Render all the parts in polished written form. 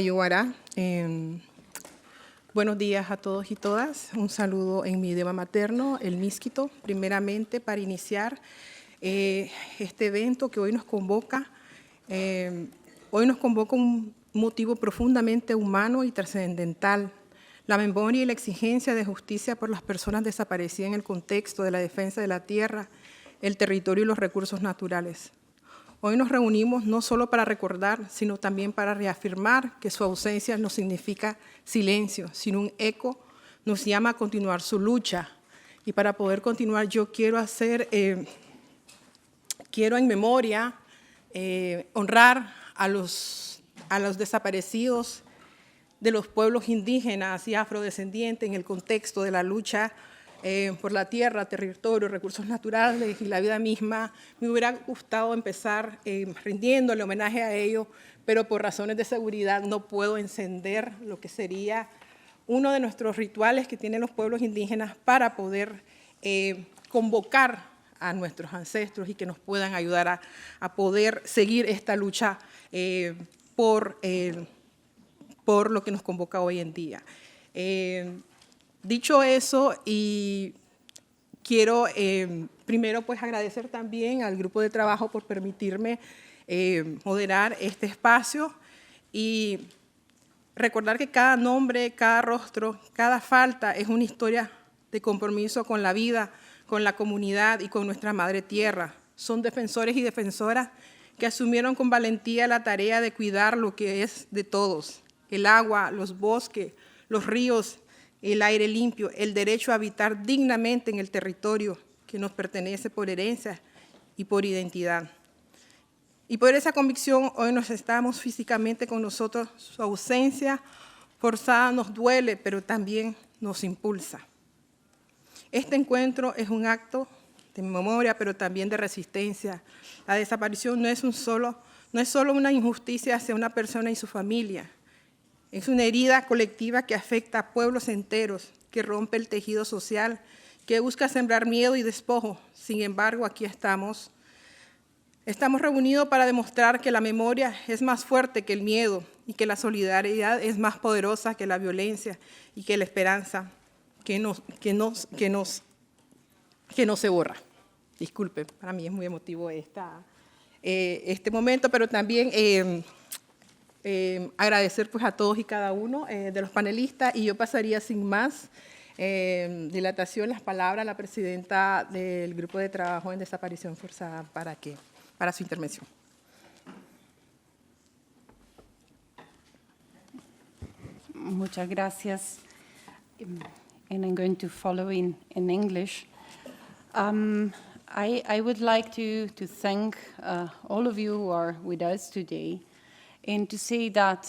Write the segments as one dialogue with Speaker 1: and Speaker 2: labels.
Speaker 1: Ayuara. Buenos días a todos y todas. Un saludo en mi idioma materno, el Miskito, primeramente para iniciar este evento que hoy nos convoca. Hoy nos convoca un motivo profundamente humano y trascendental, la memoria y la exigencia de justicia por las personas desaparecidas en el contexto de la defensa de la tierra, el territorio y los recursos naturales. Hoy nos reunimos no solo para recordar, sino también para reafirmar que su ausencia no significa silencio, sino un eco, nos llama a continuar su lucha. Y para poder continuar yo quiero en memoria honrar a los desaparecidos de los pueblos indígenas y afrodescendientes en el contexto de la lucha por la tierra, territorio, recursos naturales y la vida misma. Me hubiera gustado empezar rindiéndole homenaje a ellos, pero por razones de seguridad no puedo encender lo que sería uno de nuestros rituales que tienen los pueblos indígenas para poder convocar a nuestros ancestros y que nos puedan ayudar a poder seguir esta lucha por lo que nos convoca hoy en día. Dicho eso, y quiero primero pues agradecer también al grupo de trabajo por permitirme moderar este espacio y recordar que cada nombre, cada rostro, cada falta es una historia de compromiso con la vida, con la comunidad y con nuestra madre tierra. Son defensores y defensoras que asumieron con valentía la tarea de cuidar lo que es de todos: el agua, los bosques, los ríos, el aire limpio, el derecho a habitar dignamente en el territorio que nos pertenece por herencia y por identidad. Y por esa convicción hoy nos estamos físicamente con nosotros. Su ausencia forzada nos duele, pero también nos impulsa. Este encuentro es un acto de memoria, pero también de resistencia. La desaparición no es solo una injusticia hacia una persona y su familia. Es una herida colectiva que afecta a pueblos enteros, que rompe el tejido social, que busca sembrar miedo y despojo. Sin embargo, aquí estamos. Estamos reunidos para demostrar que la memoria es más fuerte que el miedo y que la solidaridad es más poderosa que la violencia y que la esperanza que no se borra. Disculpe, para mí es muy emotivo este momento, pero también agradecer pues a todos y cada uno de los panelistas, y yo pasaría sin más dilatación las palabras a la presidenta del Grupo de Trabajo en Desaparición Forzada para su intervención.
Speaker 2: Muchas gracias. And I'm going to follow in English. I would like to thank all of you who are with us today, and to say that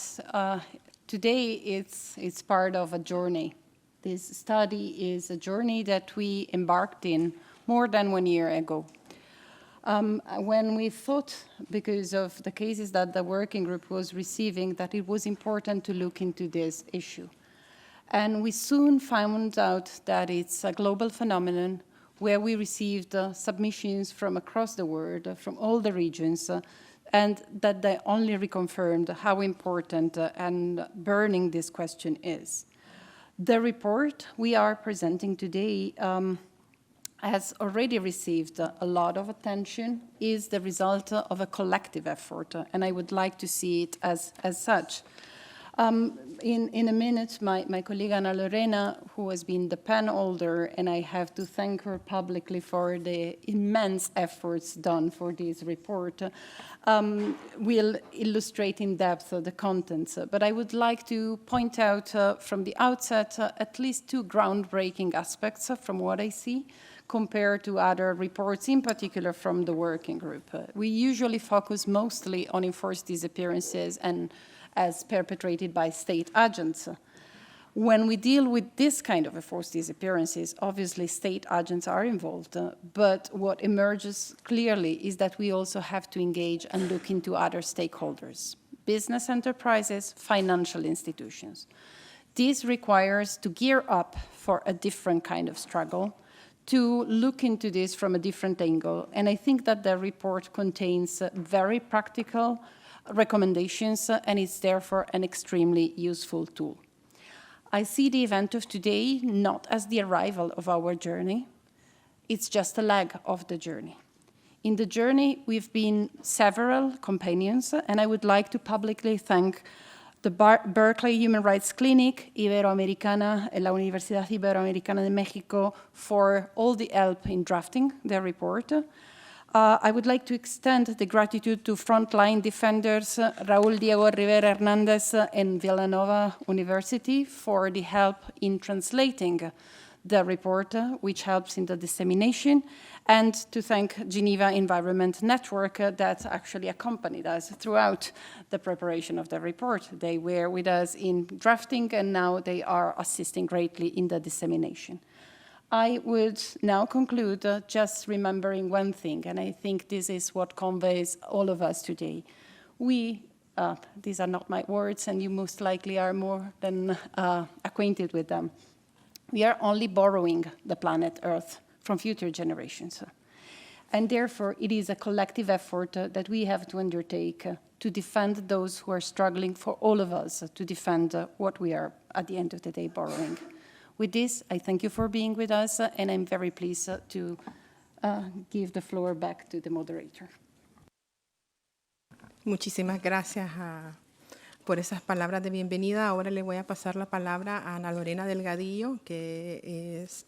Speaker 2: today it's part of a journey. This study is a journey that we embarked in more than 1 year ago. When we thought, because of the cases that the working group was receiving, that it was important to look into this issue. And we soon found out that it's a global phenomenon where we received submissions from across the world, from all the regions, and that they only reconfirmed how important and burning this question is. The report we are presenting today has already received a lot of attention, is the result of a collective effort, and I would like to see it as such. In a minute, my colleague Ana Lorena, who has been the pen holder, and I have to thank her publicly for the immense efforts done for this report, will illustrate in depth the contents. But I would like to point out from the outset at least two groundbreaking aspects from what I see compared to other reports, in particular from the working group. We usually focus mostly on enforced disappearances and as perpetrated by state agents. When we deal with this kind of enforced disappearances, obviously state agents are involved, but what emerges clearly is that we also have to engage and look into other stakeholders, business enterprises, financial institutions. This requires to gear up for a different kind of struggle, to look into this from a different angle, and I think that the report contains very practical recommendations, and it's therefore an extremely useful tool. I see the event of today not as the arrival of our journey, it's just a leg of the journey. In the journey, we've been several companions, and I would like to publicly thank the Berkeley Human Rights Clinic, Iberoamericana, la Universidad Iberoamericana de México, for all the help in drafting their report. I would like to extend the gratitude to frontline defenders, Raúl Diego Rivera Hernández and Villanova University, for the help in translating the report, which helps in the dissemination, and to thank Geneva Environment Network that actually accompanied us throughout the preparation of the report. They were with us in drafting, and now they are assisting greatly in the dissemination. I would now conclude just remembering one thing, and I think this is what conveys all of us today. These are not my words, and you most likely are more than acquainted with them. We are only borrowing the planet Earth from future generations. And therefore, it is a collective effort that we have to undertake to defend those who are struggling, for all of us to defend what we are, at the end of the day, borrowing. With this, I thank you for being with us, and I'm very pleased to give the floor back to the moderator.
Speaker 1: Muchísimas gracias por esas palabras de bienvenida. Ahora le voy a pasar la palabra a Ana Lorena Delgadillo, que es...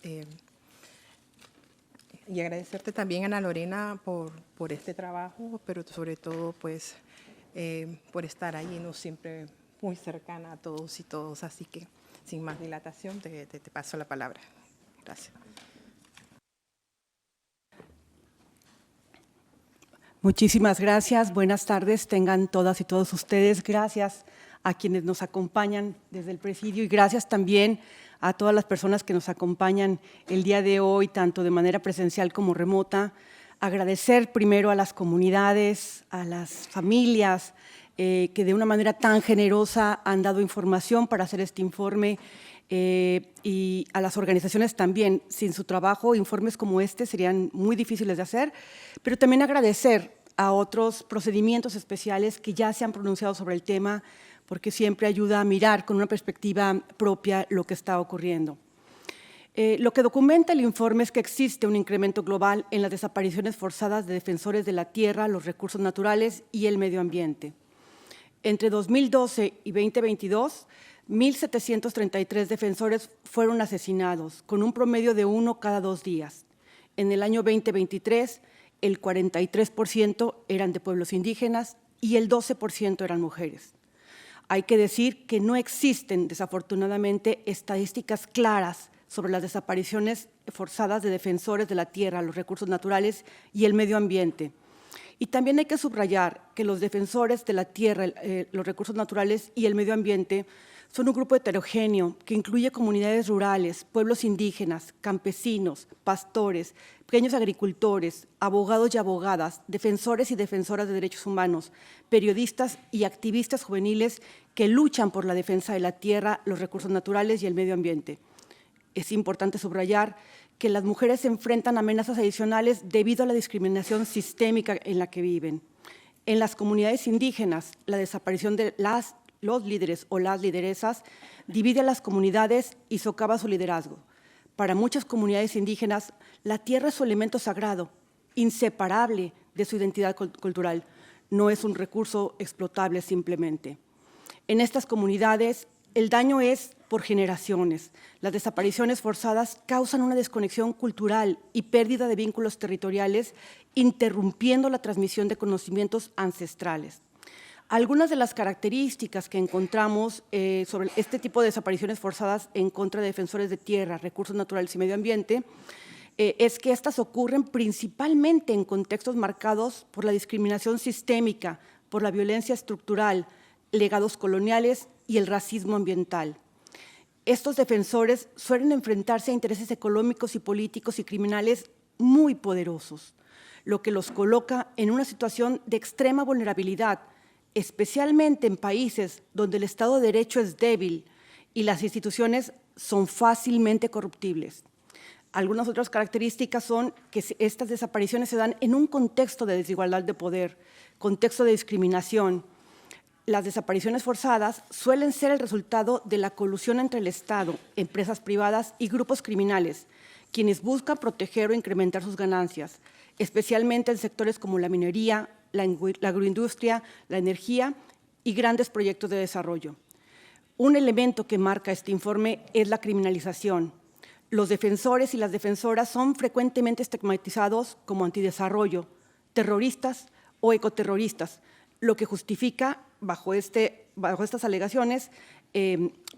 Speaker 1: y agradecerte también, Ana Lorena, por este trabajo, pero sobre todo pues, por estar allí, ¿no? Siempre muy cercana a todos y todos. Así que, sin más dilatación, te paso la palabra. Gracias.
Speaker 3: Muchísimas gracias. Buenas tardes. Tengan todas y todos ustedes. Gracias a quienes nos acompañan desde el presidio y gracias también a todas las personas que nos acompañan el día de hoy, tanto de manera presencial como remota. Agradecer primero a las comunidades, a las familias que de una manera tan generosa han dado información para hacer este informe y a las organizaciones también. Sin su trabajo, informes como este serían muy difíciles de hacer, pero también agradecer a otros procedimientos especiales que ya se han pronunciado sobre el tema, porque siempre ayuda a mirar con una perspectiva propia lo que está ocurriendo. Lo que documenta el informe es que existe un incremento global en las desapariciones forzadas de defensores de la tierra, los recursos naturales y el medio ambiente. Entre 2012 y 2022, 1.733 defensores fueron asesinados, con un promedio de 1 cada 2 días. En el año 2023, el 43% eran de pueblos indígenas y el 12% eran mujeres. Hay que decir que no existen, desafortunadamente, estadísticas claras sobre las desapariciones forzadas de defensores de la tierra, los recursos naturales y el medio ambiente. Y también hay que subrayar que los defensores de la tierra, los recursos naturales y el medio ambiente son un grupo heterogéneo que incluye comunidades rurales, pueblos indígenas, campesinos, pastores, pequeños agricultores, abogados y abogadas, defensores y defensoras de derechos humanos, periodistas y activistas juveniles que luchan por la defensa de la tierra, los recursos naturales y el medio ambiente. Es importante subrayar que las mujeres se enfrentan a amenazas adicionales debido a la discriminación sistémica en la que viven. En las comunidades indígenas, la desaparición de los líderes o las lideresas divide a las comunidades y socava su liderazgo. Para muchas comunidades indígenas, la tierra es su elemento sagrado, inseparable de su identidad cultural. No es un recurso explotable simplemente. En estas comunidades, el daño es por generaciones. Las desapariciones forzadas causan una desconexión cultural y pérdida de vínculos territoriales, interrumpiendo la transmisión de conocimientos ancestrales. Algunas de las características que encontramos sobre este tipo de desapariciones forzadas en contra de defensores de tierra, recursos naturales y medio ambiente es que estas ocurren principalmente en contextos marcados por la discriminación sistémica, por la violencia estructural, legados coloniales y el racismo ambiental. Estos defensores suelen enfrentarse a intereses económicos y políticos y criminales muy poderosos, lo que los coloca en una situación de extrema vulnerabilidad, especialmente en países donde el Estado de Derecho es débil y las instituciones son fácilmente corruptibles. Algunas otras características son que estas desapariciones se dan en un contexto de desigualdad de poder, contexto de discriminación, las desapariciones forzadas suelen ser el resultado de la colusión entre el Estado, empresas privadas y grupos criminales, quienes buscan proteger o incrementar sus ganancias, especialmente en sectores como la minería, la agroindustria, la energía y grandes proyectos de desarrollo. Un elemento que marca este informe es la criminalización. Los defensores y las defensoras son frecuentemente estigmatizados como antidesarrollo, terroristas o ecoterroristas, lo que justifica, bajo estas alegaciones,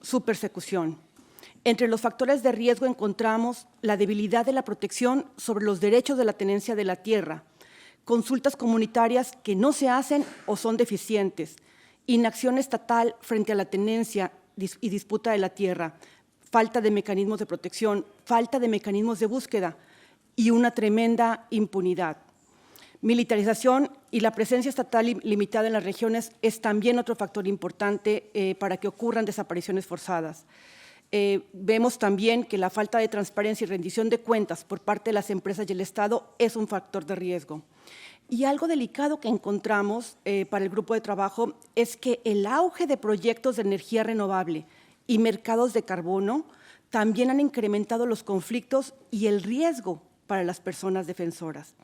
Speaker 3: su persecución. Entre los factores de riesgo encontramos la debilidad de la protección sobre los derechos de la tenencia de la tierra, consultas comunitarias que no se hacen o son deficientes, inacción estatal frente a la tenencia y disputa de la tierra, falta de mecanismos de protección, falta de mecanismos de búsqueda y una tremenda impunidad. Militarización y la presencia estatal limitada en las regiones es también otro factor importante para que ocurran desapariciones forzadas. Vemos también que la falta de transparencia y rendición de cuentas por parte de las empresas y el Estado es un factor de riesgo. Y algo delicado que encontramos para el grupo de trabajo es que el auge de proyectos de energía renovable y mercados de carbono también han incrementado los conflictos y el riesgo para las personas defensoras.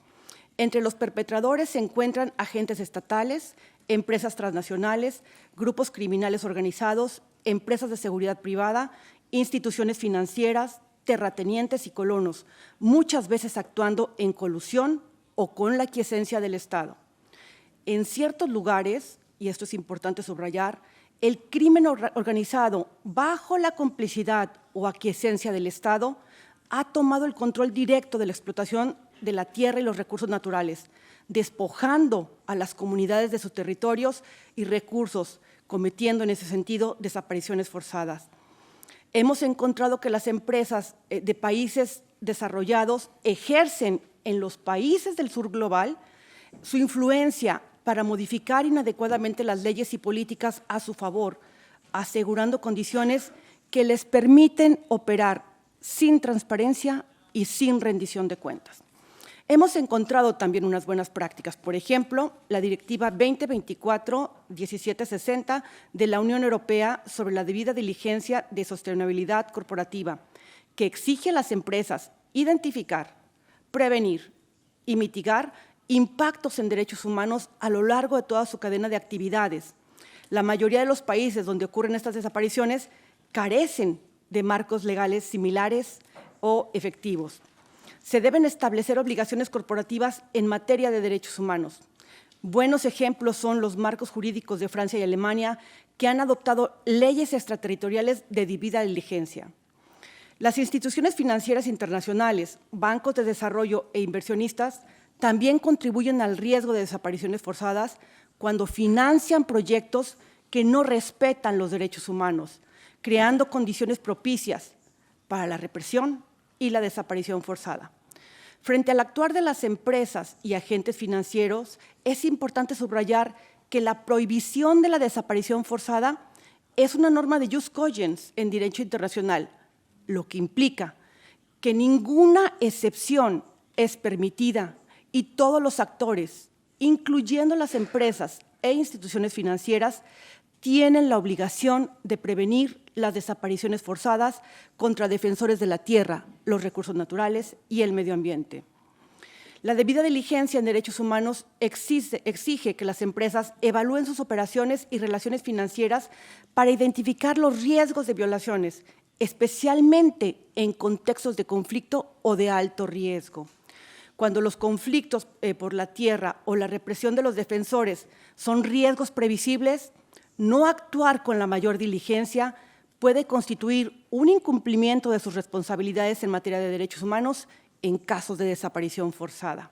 Speaker 3: Entre los perpetradores se encuentran agentes estatales, empresas transnacionales, grupos criminales organizados, empresas de seguridad privada, instituciones financieras, terratenientes y colonos, muchas veces actuando en colusión o con la aquiescencia del Estado. En ciertos lugares, y esto es importante subrayar, el crimen organizado, bajo la complicidad o aquiescencia del Estado, ha tomado el control directo de la explotación de la tierra y los recursos naturales, despojando a las comunidades de sus territorios y recursos, cometiendo en ese sentido desapariciones forzadas. Hemos encontrado que las empresas de países desarrollados ejercen en los países del sur global su influencia para modificar inadecuadamente las leyes y políticas a su favor, asegurando condiciones que les permiten operar sin transparencia y sin rendición de cuentas. Hemos encontrado también unas buenas prácticas, por ejemplo, la Directiva 2024-1760 de la Unión Europea sobre la debida diligencia de sostenibilidad corporativa, que exige a las empresas identificar, prevenir y mitigar impactos en derechos humanos a lo largo de toda su cadena de actividades. La mayoría de los países donde ocurren estas desapariciones carecen de marcos legales similares o efectivos. Se deben establecer obligaciones corporativas en materia de derechos humanos. Buenos ejemplos son los marcos jurídicos de Francia y Alemania, que han adoptado leyes extraterritoriales de debida diligencia. Las instituciones financieras internacionales, bancos de desarrollo e inversionistas también contribuyen al riesgo de desapariciones forzadas cuando financian proyectos que no respetan los derechos humanos, creando condiciones propicias para la represión y la desaparición forzada. Frente al actuar de las empresas y agentes financieros, es importante subrayar que la prohibición de la desaparición forzada es una norma de jus cogens en derecho internacional, lo que implica que ninguna excepción es permitida y todos los actores, incluyendo las empresas e instituciones financieras, tienen la obligación de prevenir las desapariciones forzadas contra defensores de la tierra, los recursos naturales y el medio ambiente. La debida diligencia en derechos humanos exige que las empresas evalúen sus operaciones y relaciones financieras para identificar los riesgos de violaciones, especialmente en contextos de conflicto o de alto riesgo. Cuando los conflictos por la tierra o la represión de los defensores son riesgos previsibles, no actuar con la mayor diligencia puede constituir un incumplimiento de sus responsabilidades en materia de derechos humanos en casos de desaparición forzada.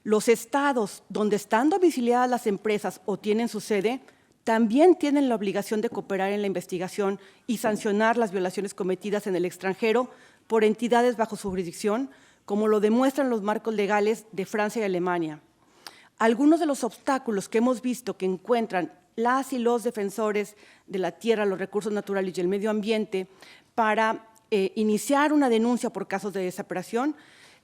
Speaker 3: Los estados donde están domiciliadas las empresas o tienen su sede también tienen la obligación de cooperar en la investigación y sancionar las violaciones cometidas en el extranjero por entidades bajo su jurisdicción, como lo demuestran los marcos legales de Francia y Alemania. Algunos de los obstáculos que hemos visto que encuentran las y los defensores de la tierra, los recursos naturales y el medio ambiente para iniciar una denuncia por casos de desaparición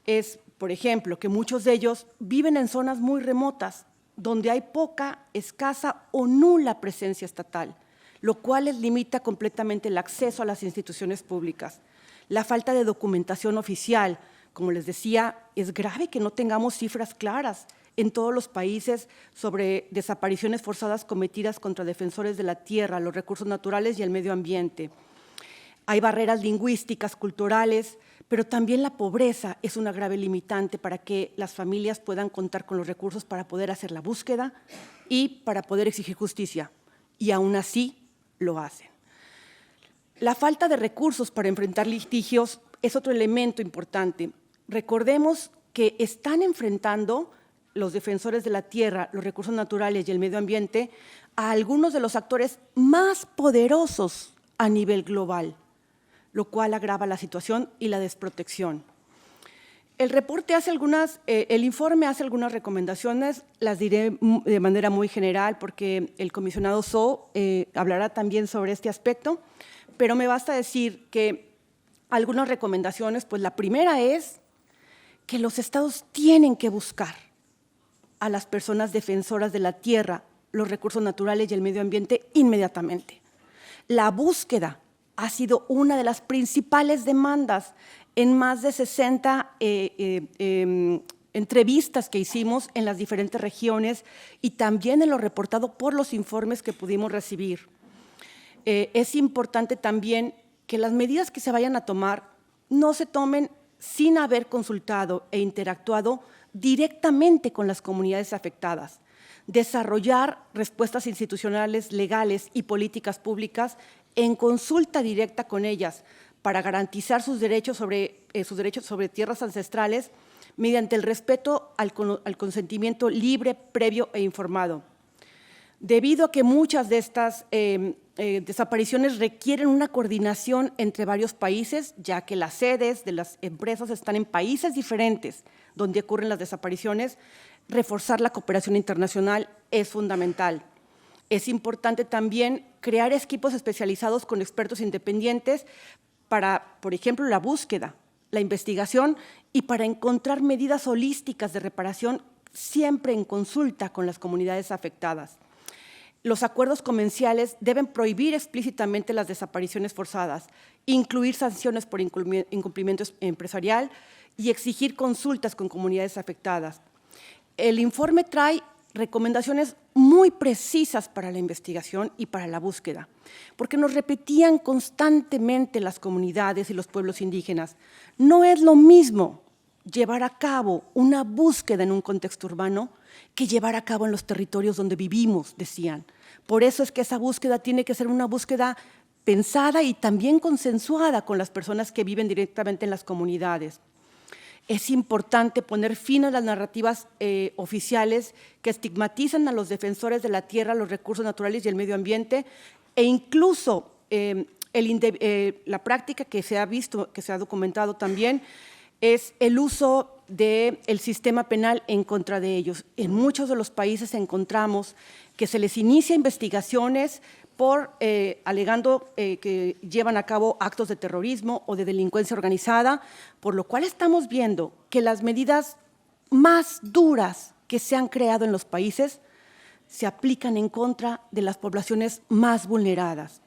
Speaker 3: es, por ejemplo, que muchos de ellos viven en zonas muy remotas donde hay poca, escasa o nula presencia estatal, lo cual les limita completamente el acceso a las instituciones públicas. La falta de documentación oficial, como les decía, es grave que no tengamos cifras claras en todos los países sobre desapariciones forzadas cometidas contra defensores de la tierra, los recursos naturales y el medio ambiente. Hay barreras lingüísticas, culturales, pero también la pobreza es una grave limitante para que las familias puedan contar con los recursos para poder hacer la búsqueda y para poder exigir justicia, y aún así lo hacen. La falta de recursos para enfrentar litigios es otro elemento importante. Recordemos que están enfrentando los defensores de la tierra, los recursos naturales y el medio ambiente a algunos de los actores más poderosos a nivel global, lo cual agrava la situación y la desprotección. El informe hace algunas recomendaciones, las diré de manera muy general porque el comisionado Sow hablará también sobre este aspecto, pero me basta decir que algunas recomendaciones, pues la primera es que los estados tienen que buscar a las personas defensoras de la tierra, los recursos naturales y el medio ambiente inmediatamente. La búsqueda ha sido una de las principales demandas en más de 60 entrevistas que hicimos en las diferentes regiones y también en lo reportado por los informes que pudimos recibir. Es importante también que las medidas que se vayan a tomar no se tomen sin haber consultado e interactuado directamente con las comunidades afectadas. Desarrollar respuestas institucionales, legales y políticas públicas en consulta directa con ellas para garantizar sus derechos sobre tierras ancestrales mediante el respeto al consentimiento libre, previo e informado. Debido a que muchas de estas desapariciones requieren una coordinación entre varios países, ya que las sedes de las empresas están en países diferentes donde ocurren las desapariciones, reforzar la cooperación internacional es fundamental. Es importante también crear equipos especializados con expertos independientes para, por ejemplo, la búsqueda, la investigación y para encontrar medidas holísticas de reparación siempre en consulta con las comunidades afectadas. Los acuerdos comerciales deben prohibir explícitamente las desapariciones forzadas, incluir sanciones por incumplimiento empresarial y exigir consultas con comunidades afectadas. El informe trae recomendaciones muy precisas para la investigación y para la búsqueda, porque nos repetían constantemente las comunidades y los pueblos indígenas. No es lo mismo llevar a cabo una búsqueda en un contexto urbano que llevar a cabo en los territorios donde vivimos, decían. Por eso es que esa búsqueda tiene que ser una búsqueda pensada y también consensuada con las personas que viven directamente en las comunidades. Es importante poner fin a las narrativas oficiales que estigmatizan a los defensores de la tierra, los recursos naturales y el medio ambiente, e incluso la práctica que se ha visto, que se ha documentado también, es el uso del sistema penal en contra de ellos. En muchos de los países encontramos que se les inicia investigaciones alegando que llevan a cabo actos de terrorismo o de delincuencia organizada, por lo cual estamos viendo que las medidas más duras que se han creado en los países se aplican en contra de las poblaciones más vulneradas.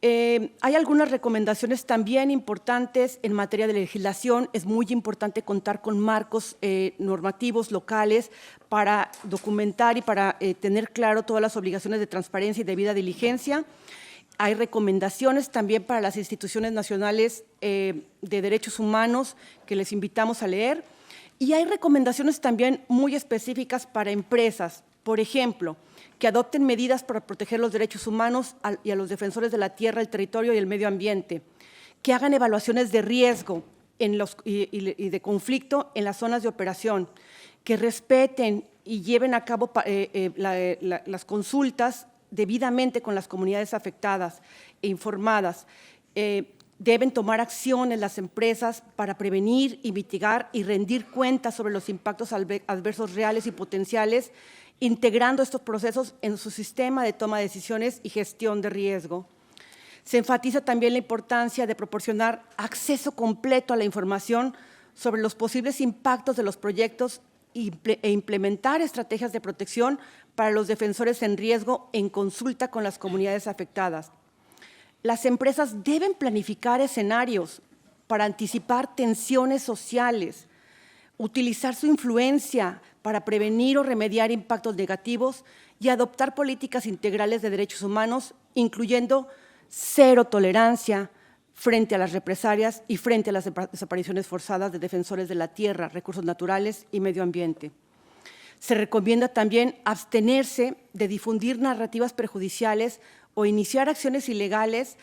Speaker 3: Hay algunas recomendaciones también importantes en materia de legislación. Es muy importante contar con marcos normativos locales para documentar y para tener claro todas las obligaciones de transparencia y debida diligencia. Hay recomendaciones también para las instituciones nacionales de derechos humanos que les invitamos a leer. Y hay recomendaciones también muy específicas para empresas. Por ejemplo, que adopten medidas para proteger los derechos humanos y a los defensores de la tierra, el territorio y el medio ambiente, que hagan evaluaciones de riesgo y de conflicto en las zonas de operación, que respeten y lleven a cabo las consultas debidamente con las comunidades afectadas e informadas. Deben tomar acciones las empresas para prevenir y mitigar y rendir cuentas sobre los impactos adversos reales y potenciales, integrando estos procesos en su sistema de toma de decisiones y gestión de riesgo. Se enfatiza también la importancia de proporcionar acceso completo a la información sobre los posibles impactos de los proyectos e implementar estrategias de protección para los defensores en riesgo en consulta con las comunidades afectadas. Las empresas deben planificar escenarios para anticipar tensiones sociales, utilizar su influencia para prevenir o remediar impactos negativos y adoptar políticas integrales de derechos humanos, incluyendo cero tolerancia frente a las represalias y frente a las desapariciones forzadas de defensores de la tierra, recursos naturales y medio ambiente. Se recomienda también abstenerse de difundir narrativas perjudiciales o iniciar acciones legales,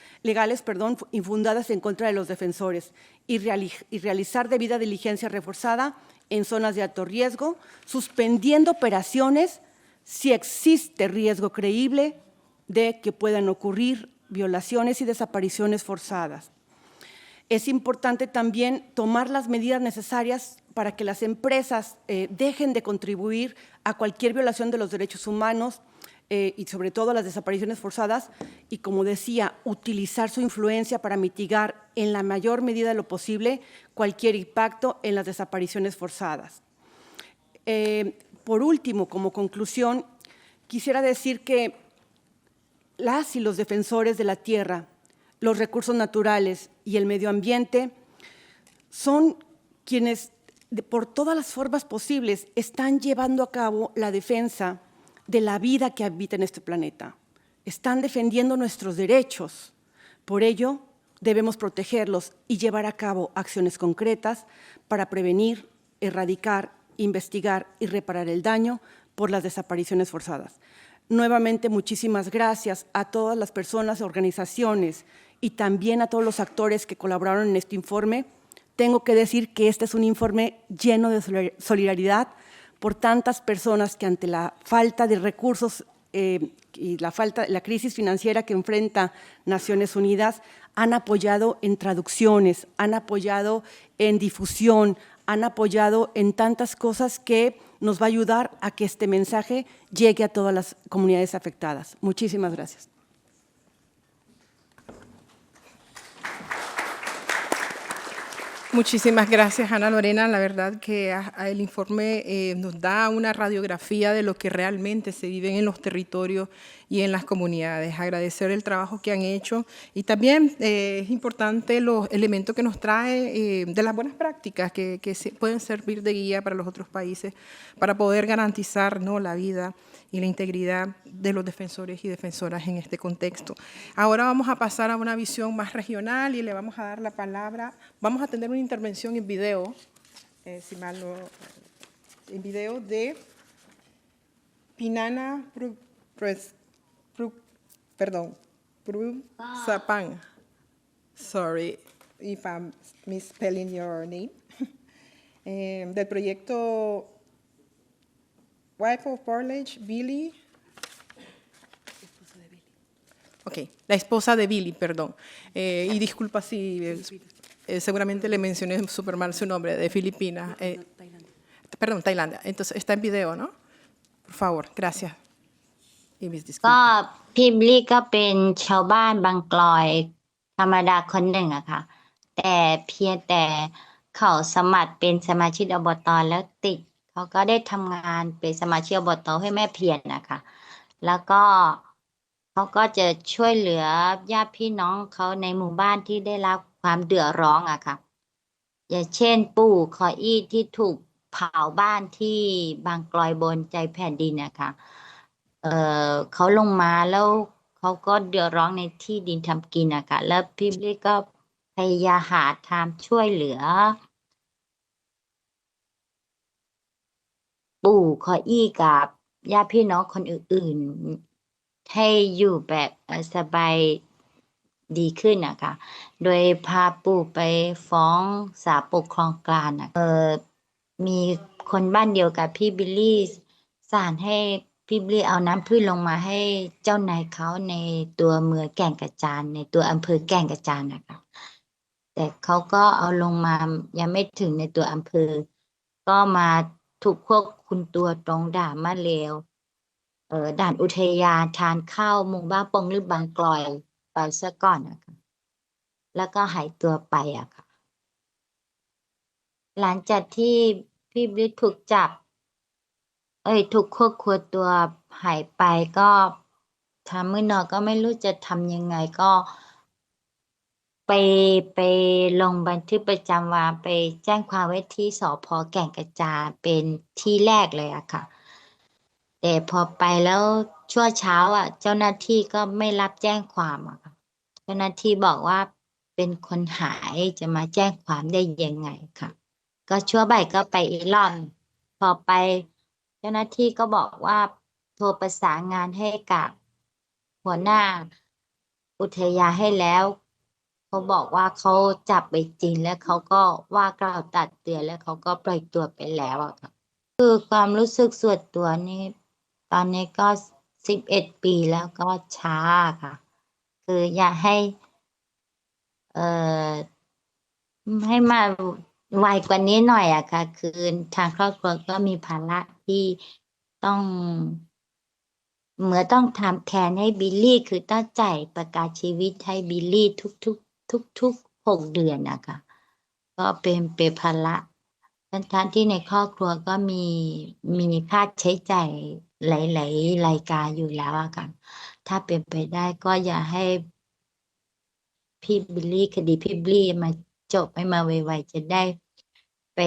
Speaker 3: infundadas en contra de los defensores y realizar debida diligencia reforzada en zonas de alto riesgo, suspendiendo operaciones si existe riesgo creíble de que puedan ocurrir violaciones y desapariciones forzadas. Es importante también tomar las medidas necesarias para que las empresas dejen de contribuir a cualquier violación de los derechos humanos y sobre todo a las desapariciones forzadas y, como decía, utilizar su influencia para mitigar en la mayor medida de lo posible cualquier impacto en las desapariciones forzadas. Por último, como conclusión, quisiera decir que las y los defensores de la tierra, los recursos naturales y el medio ambiente son quienes, por todas las formas posibles, están llevando a cabo la defensa de la vida que habita en este planeta. Están defendiendo nuestros derechos. Por ello, debemos protegerlos y llevar a cabo acciones concretas para prevenir, erradicar, investigar y reparar el daño por las desapariciones forzadas. Nuevamente, muchísimas gracias a todas las personas, organizaciones y también a todos los actores que colaboraron en este informe. Tengo que decir que este es un informe lleno de solidaridad por tantas personas que ante la falta de recursos y la crisis financiera que enfrenta Naciones Unidas, han apoyado en traducciones, han apoyado en difusión, han apoyado en tantas cosas que nos va a ayudar a que este mensaje llegue a todas las comunidades afectadas. Muchísimas gracias.
Speaker 1: Muchísimas gracias, Ana Lorena. La verdad que el informe nos da una radiografía de lo que realmente se vive en los territorios y en las comunidades. Agradecer el trabajo que han hecho y también es importante los elementos que nos trae de las buenas prácticas que pueden servir de guía para los otros países para poder garantizar, ¿no?, la vida y la integridad de los defensores y defensoras en este contexto. Ahora vamos a pasar a una visión más regional y le vamos a dar la palabra. Vamos a tener una intervención en video, si mal no, en video de Pinana Prusapang. Sorry if I'm misspelling your name. Del proyecto Wife of Portage, Billy. Ok, la esposa de Billy, perdón. Y disculpa si seguramente le mencioné súper mal su nombre, de Filipinas. Perdón, Tailandia. Entonces, está en video, ¿no? Por favor, gracias. Y mis
Speaker 4: ก็
Speaker 1: disculpas.
Speaker 4: พี่บลี่ก็เป็นชาวบ้านบางกลอยธรรมดาคนหนึ่งอะค่ะแต่เพียงแต่เขาสมัครเป็นสมาชิกอบต.แล้วติดเขาก็ได้ทำงานเป็นสมาชิกอบต.ให้แม่เพียรนะคะแล้วก็เขาก็จะช่วยเหลือญาติพี่น้องเขาในหมู่บ้านที่ได้รับความเดือดร้อนอะค่ะอย่างเช่นปู่ขออี้ที่ถูกเผาบ้านที่บางกลอยบนใจแผ่นดินนะคะเขาลงมาแล้วเขาก็เดือดร้อนในที่ดินทำกินนะคะแล้วพี่บลี่ก็พยายามหาทางช่วยเหลือปู่ขออี้กับญาติพี่น้องคนอื่นๆให้อยู่แบบสบายดีขึ้นนะคะโดยพาปู่ไปฟ้องศาลปกครองกลางมีคนบ้านเดียวกับพี่บิลลี่ศาลให้พี่บิลลี่เอาน้ำพืชลงมาให้เจ้านายเขาในตัวเมืองแก่งกระจานในตัวอำเภอแก่งกระจานนะคะแต่เขาก็เอาลงมายังไม่ถึงในตัวอำเภอก็มาถูกควบคุมตัวตรงด่านมะเลวด่านอุทยานทานข้าวหมู่บ้านปงลึกบางกลอยไปซะก่อนนะคะแล้วก็หายตัวไปอะค่ะหลังจากที่พี่บลิถูกจับ ถูกควบคุมตัวหายไปก็ทำมื้อนอก็ไม่รู้จะทำยังไงก็ไปไปลงบันทึกประจำวันไปแจ้งความไว้ที่สภ.แก่งกระจานเป็นที่แรกเลยอะค่ะแต่พอไปแล้วชั่วเช้าอะเจ้าหน้าที่ก็ไม่รับแจ้งความอะค่ะเจ้าหน้าที่บอกว่าเป็นคนหายจะมาแจ้งความได้ยังไงค่ะก็ชั่วบ่ายก็ไปอีกรอบพอไปเจ้าหน้าที่ก็บอกว่าโทรประสานงานให้กับหัวหน้าอุทยานให้แล้วเขาบอกว่าเขาจับไปจริงแล้วเขาก็ว่ากล่าวตักเตือนแล้วเขาก็ปล่อยตัวไปแล้วอะค่ะ คือความรู้สึกส่วนตัวนี่ตอนนี้ก็11 ปีแล้วก็ช้าค่ะคืออยากให้เอ่อให้มาไวกว่านี้หน่อยอะค่ะคือทางครอบครัวก็มีภาระที่ต้องเหมือนต้องทำแทนให้บิลลี่คือต้องจ่ายประกันชีวิตให้บิลลี่ทุก6 เดือนนะคะก็เป็นภาระทั้งที่ในครอบครัวก็มีค่าใช้จ่ายหลายๆรายการอยู่แล้วอะค่ะถ้าเป็นไปได้ก็อย่าให้พี่บิลลี่คดีพี่บิลลี่มาจบให้มาไวๆจะได้ไป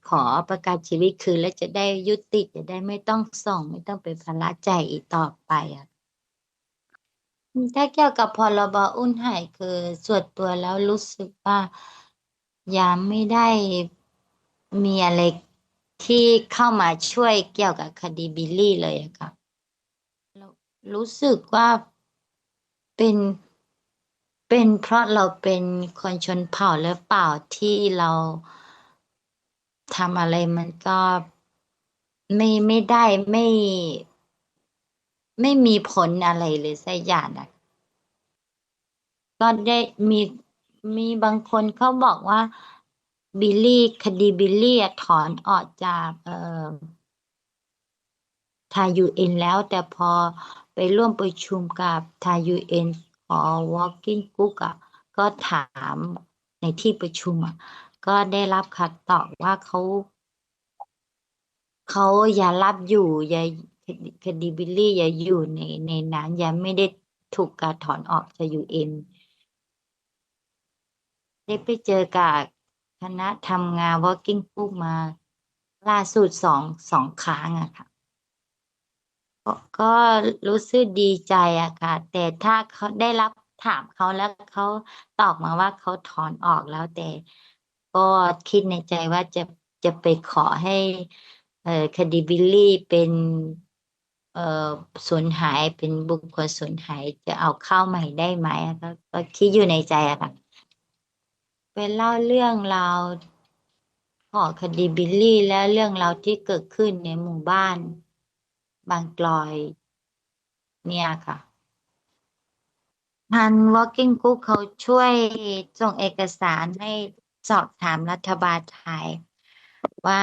Speaker 4: ขอประกันชีวิตคืนแล้วจะได้ยุติจะได้ไม่ต้องส่งไม่ต้องเป็นภาระใจายอีกต่อไปอะ ถ้าเกี่ยวกับพรบอุ้มหายคือส่วนตัวแล้วรู้สึกว่ายังไม่ได้มีอะไรที่เข้ามาช่วยเกี่ยวกับคดีบิลลี่เลยอะค่ะแล้วรู้สึกว่าเป็นเป็นเพราะเราเป็นคนชนเผ่าหรือเปล่าที่เราทำอะไรมันก็ไม่ได้ไม่มีผลอะไรเลยสักอย่างอะ ก็ได้มีมีบางคนเขาบอกว่าบิลลี่คดีบิลลี่อะถอนออกจากทางยูเอ็นแล้วแต่พอไปร่วมประชุมกับทางยูเอ็นขอ Walking Book อ่ะก็ถามในที่ประชุมอ่ะก็ได้รับคำตอบว่าเขาอย่ารับอยู่อย่าคดีบิลลี่อย่าอยู่ในนั้นยังไม่ได้ถูกการถอนออกจากยูเอ็น ได้ไปเจอกับคณะทำงาน Working Group มาล่าสุดสองครั้งอะค่ะก็รู้สึกดีใจอะค่ะแต่ถ้าเขาได้รับถามเขาแล้วเขาตอบมาว่าเขาถอนออกแล้วแต่ก็คิดในใจว่าจะไปขอให้คดีบิลลี่เป็นเอ่อสูญหายเป็นบุคคลสูญหายจะเอาเข้าใหม่ได้ไหมอะก็คิดอยู่ในใจอะค่ะเป็นเล่าเรื่องราว ขอคดีบิลลี่และเรื่องราวที่เกิดขึ้นในหมู่บ้านบางกลอยเนี่ยค่ะทาง Walking Group เขาช่วยส่งเอกสารให้สอบถามรัฐบาลไทยว่า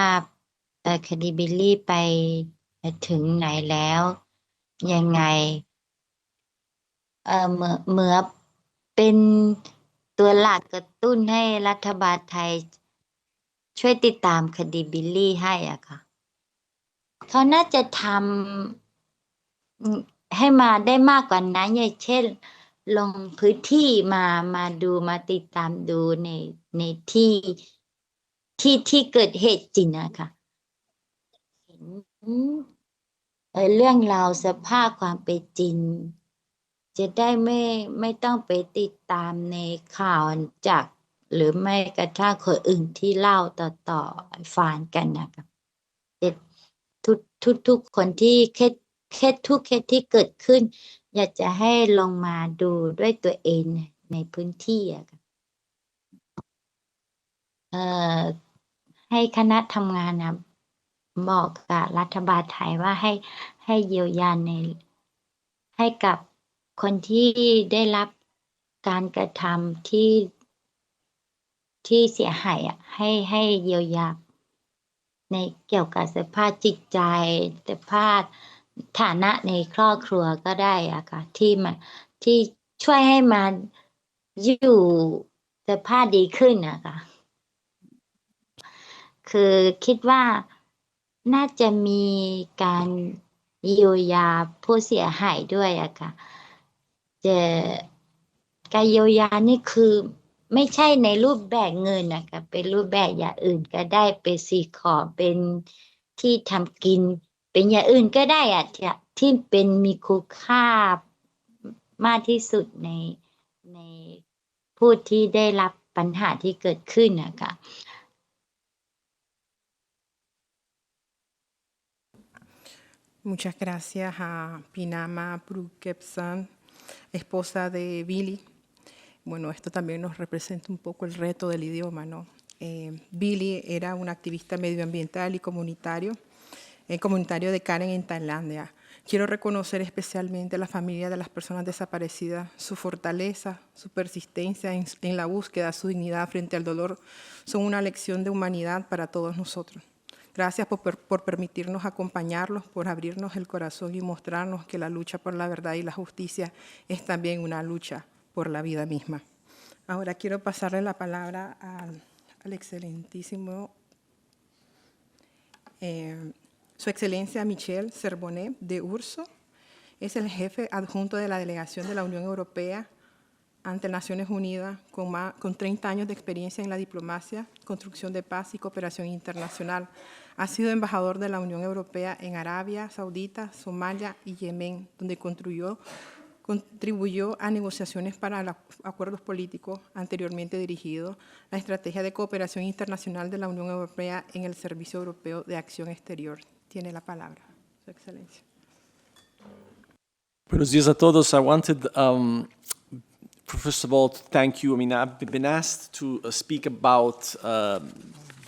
Speaker 4: คดีบิลลี่ไปถึงไหนแล้วยังไงเหมือเป็นตัวหลักกระตุ้นให้รัฐบาลไทยช่วยติดตามคดีบิลลี่ให้อ่ะค่ะ เขาน่าจะทำให้มาได้มากกว่านั้นอย่างเช่นลงพื้นที่มาดูมาติดตามดูในที่ที่เกิดเหตุจริงนะคะเห็นเรื่องราวสภาพความเป็นจริงจะได้ไม่ต้องไปติดตามในข่าวจากหรือไม่กระทั่งคนอื่นที่เล่าต่อฟังกันนะคะ เด็ดทุกคนที่เคสทุกเคสที่เกิดขึ้นอยากจะให้ลงมาดูด้วยตัวเองในพื้นที่อะค่ะเอ่อให้คณะทำงานนะบอกกับรัฐบาลไทยว่าให้เยียวยาให้กับคนที่ได้รับการกระทำที่เสียหายอ่ะให้เยียวยา ในเกี่ยวกับสภาพจิตใจสภาพฐานะในครอบครัวก็ได้อะค่ะที่ช่วยให้มันอยู่สภาพดีขึ้นนะคะคือคิดว่า น่าจะมีการเยียวยาผู้เสียหายด้วยอะค่ะแต่การเยียวยานี่คือไม่ใช่ในรูปแบบเงินนะคะเป็นรูปแบบอย่างอื่นก็ได้เป็นสิ่งของเป็นที่ทำกิน เป็นอย่างอื่นก็ได้อะที่เป็นมีคุณค่ามากที่สุดในผู้ที่ได้รับปัญหาที่เกิดขึ้นนะคะ
Speaker 1: Muchas gracias a Pinama Prukepsan, esposa de Billy. Bueno, esto también nos representa un poco el reto del idioma, ¿no? Billy era un activista medioambiental y comunitario de Karen en Tailandia. Quiero reconocer especialmente a la familia de las personas desaparecidas, su fortaleza, su persistencia en la búsqueda de su dignidad frente al dolor son una lección de humanidad para todos nosotros. Gracias por permitirnos acompañarlos, por abrirnos el corazón y mostrarnos que la lucha por la verdad y la justicia es también una lucha por la vida misma. Ahora quiero pasarle la palabra al excelentísimo Su Excelencia Michel Servonet de Urso. Es el jefe adjunto de la delegación de la Unión Europea ante Naciones Unidas, con 30 años de experiencia en la diplomacia, construcción de paz y cooperación internacional. Ha sido embajador de la Unión Europea en Arabia Saudita, Somalia y Yemen, donde contribuyó a negociaciones para los acuerdos políticos anteriormente dirigidos, la estrategia de cooperación internacional de la Unión Europea en el Servicio Europeo de Acción Exterior. Tiene la palabra, Su Excelencia.
Speaker 5: Buenos días a todos. I wanted, first of all, to thank you. I mean, I've been asked to speak about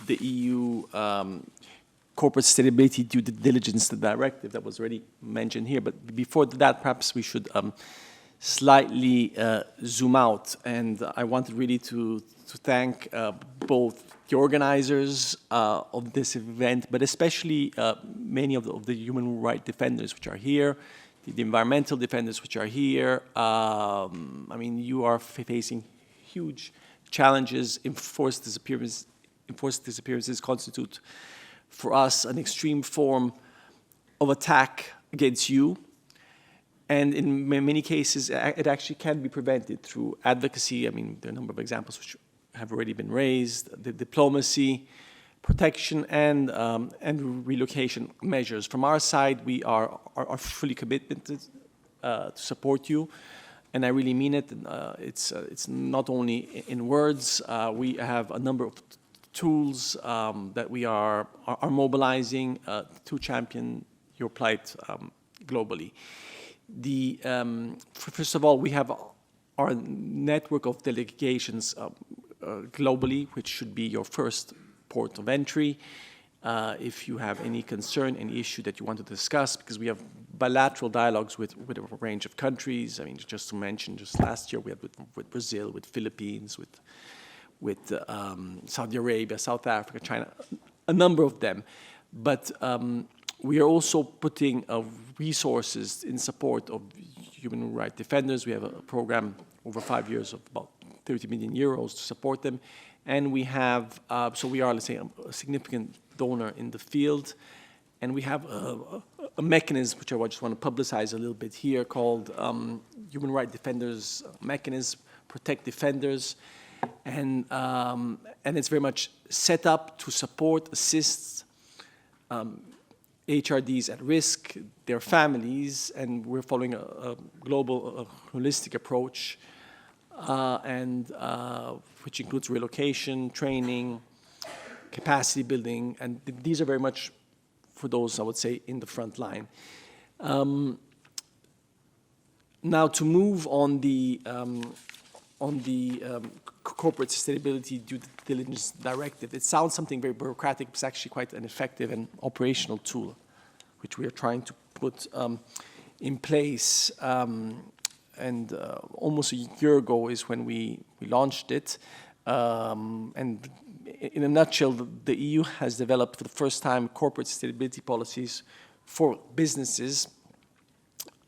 Speaker 5: the EU Corporate Sustainability Due Diligence Directive that was already mentioned here. But before that, perhaps we should slightly zoom out. And I wanted really to thank both the organizers of this event, but especially many of the human rights defenders which are here, the environmental defenders which are here. I mean, you are facing huge challenges. Enforced disappearances constitute for us an extreme form of attack against you. And in many cases, it actually can be prevented through advocacy. I mean, there are a number of examples which have already been raised, the diplomacy, protection, and relocation measures. From our side, we are fully committed to support you, and I really mean it. It's not only in words. We have a number of tools that we are mobilizing to champion your plight globally. First of all, we have our network of delegations globally, which should be your first port of entry. If you have any concern, any issue that you want to discuss, because we have bilateral dialogues with a range of countries. I mean, just to mention, just last year we had with Brazil, with Philippines, with Saudi Arabia, South Africa, China, a number of them. But we are also putting resources in support of human rights defenders. We have a program over 5 years of about 30 million euros to support them. And we have, so we are, let's say, a significant donor in the field. And we have a mechanism, which I just want to publicize a little bit here, called Human Rights Defenders Mechanism, Protect Defenders. And it's very much set up to support, assist HRDs at risk, their families, and we're following a global, holistic approach, which includes relocation, training, capacity building, and these are very much for those, I would say, in the front line. Now, to move on the Corporate Sustainability Due Diligence Directive, it sounds something very bureaucratic, but it's actually quite an effective and operational tool, which we are trying to put in place. Almost a year ago is when we launched it. And in a nutshell, the EU has developed for the first time corporate sustainability policies for businesses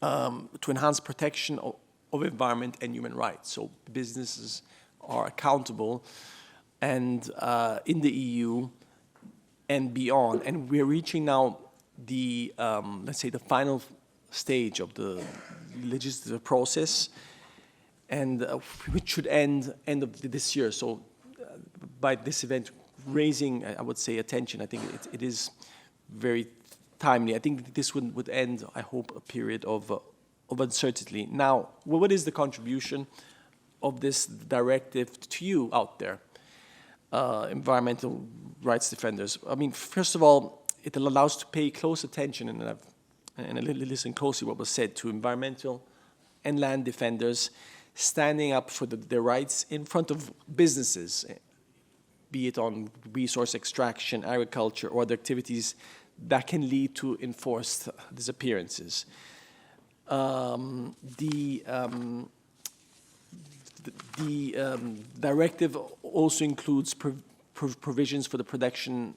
Speaker 5: to enhance protection of environment and human rights. So businesses are accountable and in the EU and beyond. And we're reaching now the, let's say, the final stage of the legislative process, and which should end of this year. So by this event raising, I would say, attention, I think it is very timely. I think this would end, I hope, a period of uncertainty. Now, what is the contribution of this directive to you out there, environmental rights defenders? I mean, first of all, it allows to pay close attention, and I listen closely what was said, to environmental and land defenders standing up for their rights in front of businesses, be it on resource extraction, agriculture, or other activities that can lead to enforced disappearances. The directive also includes provisions for the protection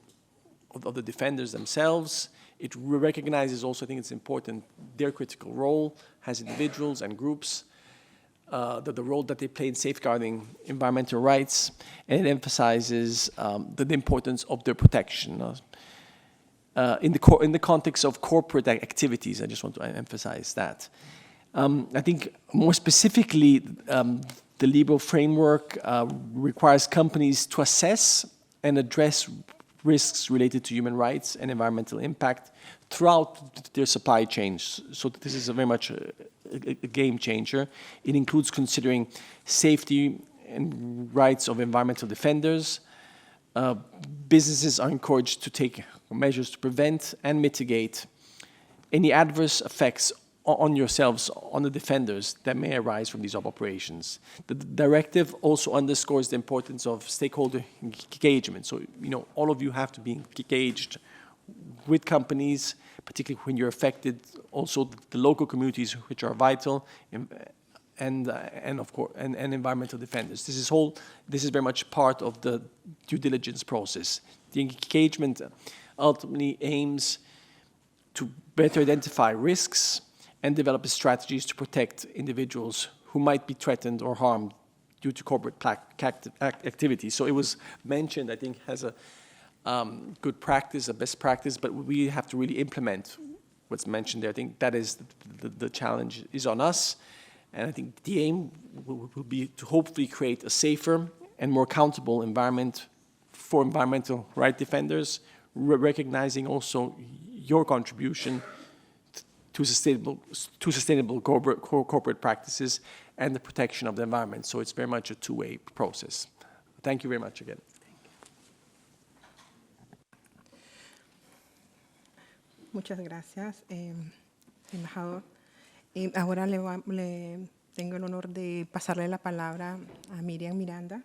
Speaker 5: of the defenders themselves. It recognizes also, I think it's important, their critical role as individuals and groups, the role that they play in safeguarding environmental rights, and it emphasizes the importance of their protection. In the context of corporate activities, I just want to emphasize that. I think more specifically, the legal framework requires companies to assess and address risks related to human rights and environmental impact throughout their supply chains. So this is very much a game changer. It includes considering safety and rights of environmental defenders. Businesses are encouraged to take measures to prevent and mitigate any adverse effects on yourselves, on the defenders, that may arise from these operations. The directive also underscores the importance of stakeholder engagement. So, all of you have to be engaged with companies, particularly when you're affected, also the local communities, which are vital, and of course, and environmental defenders. This is very much part of the due diligence process. The engagement ultimately aims to better identify risks and develop strategies to protect individuals who might be threatened or harmed due to corporate activity. So it was mentioned, I think, as a good practice, a best practice, but we have to really implement what's mentioned there. I think that is the challenge is on us, and I think the aim will be to hopefully create a safer and more accountable environment for environmental rights defenders, recognizing also your contribution to sustainable corporate practices and the protection of the environment. So it's very much a two-way process. Thank you very much again.
Speaker 1: Muchas gracias, embajador. Ahora tengo el honor de pasarle la palabra a Miriam Miranda.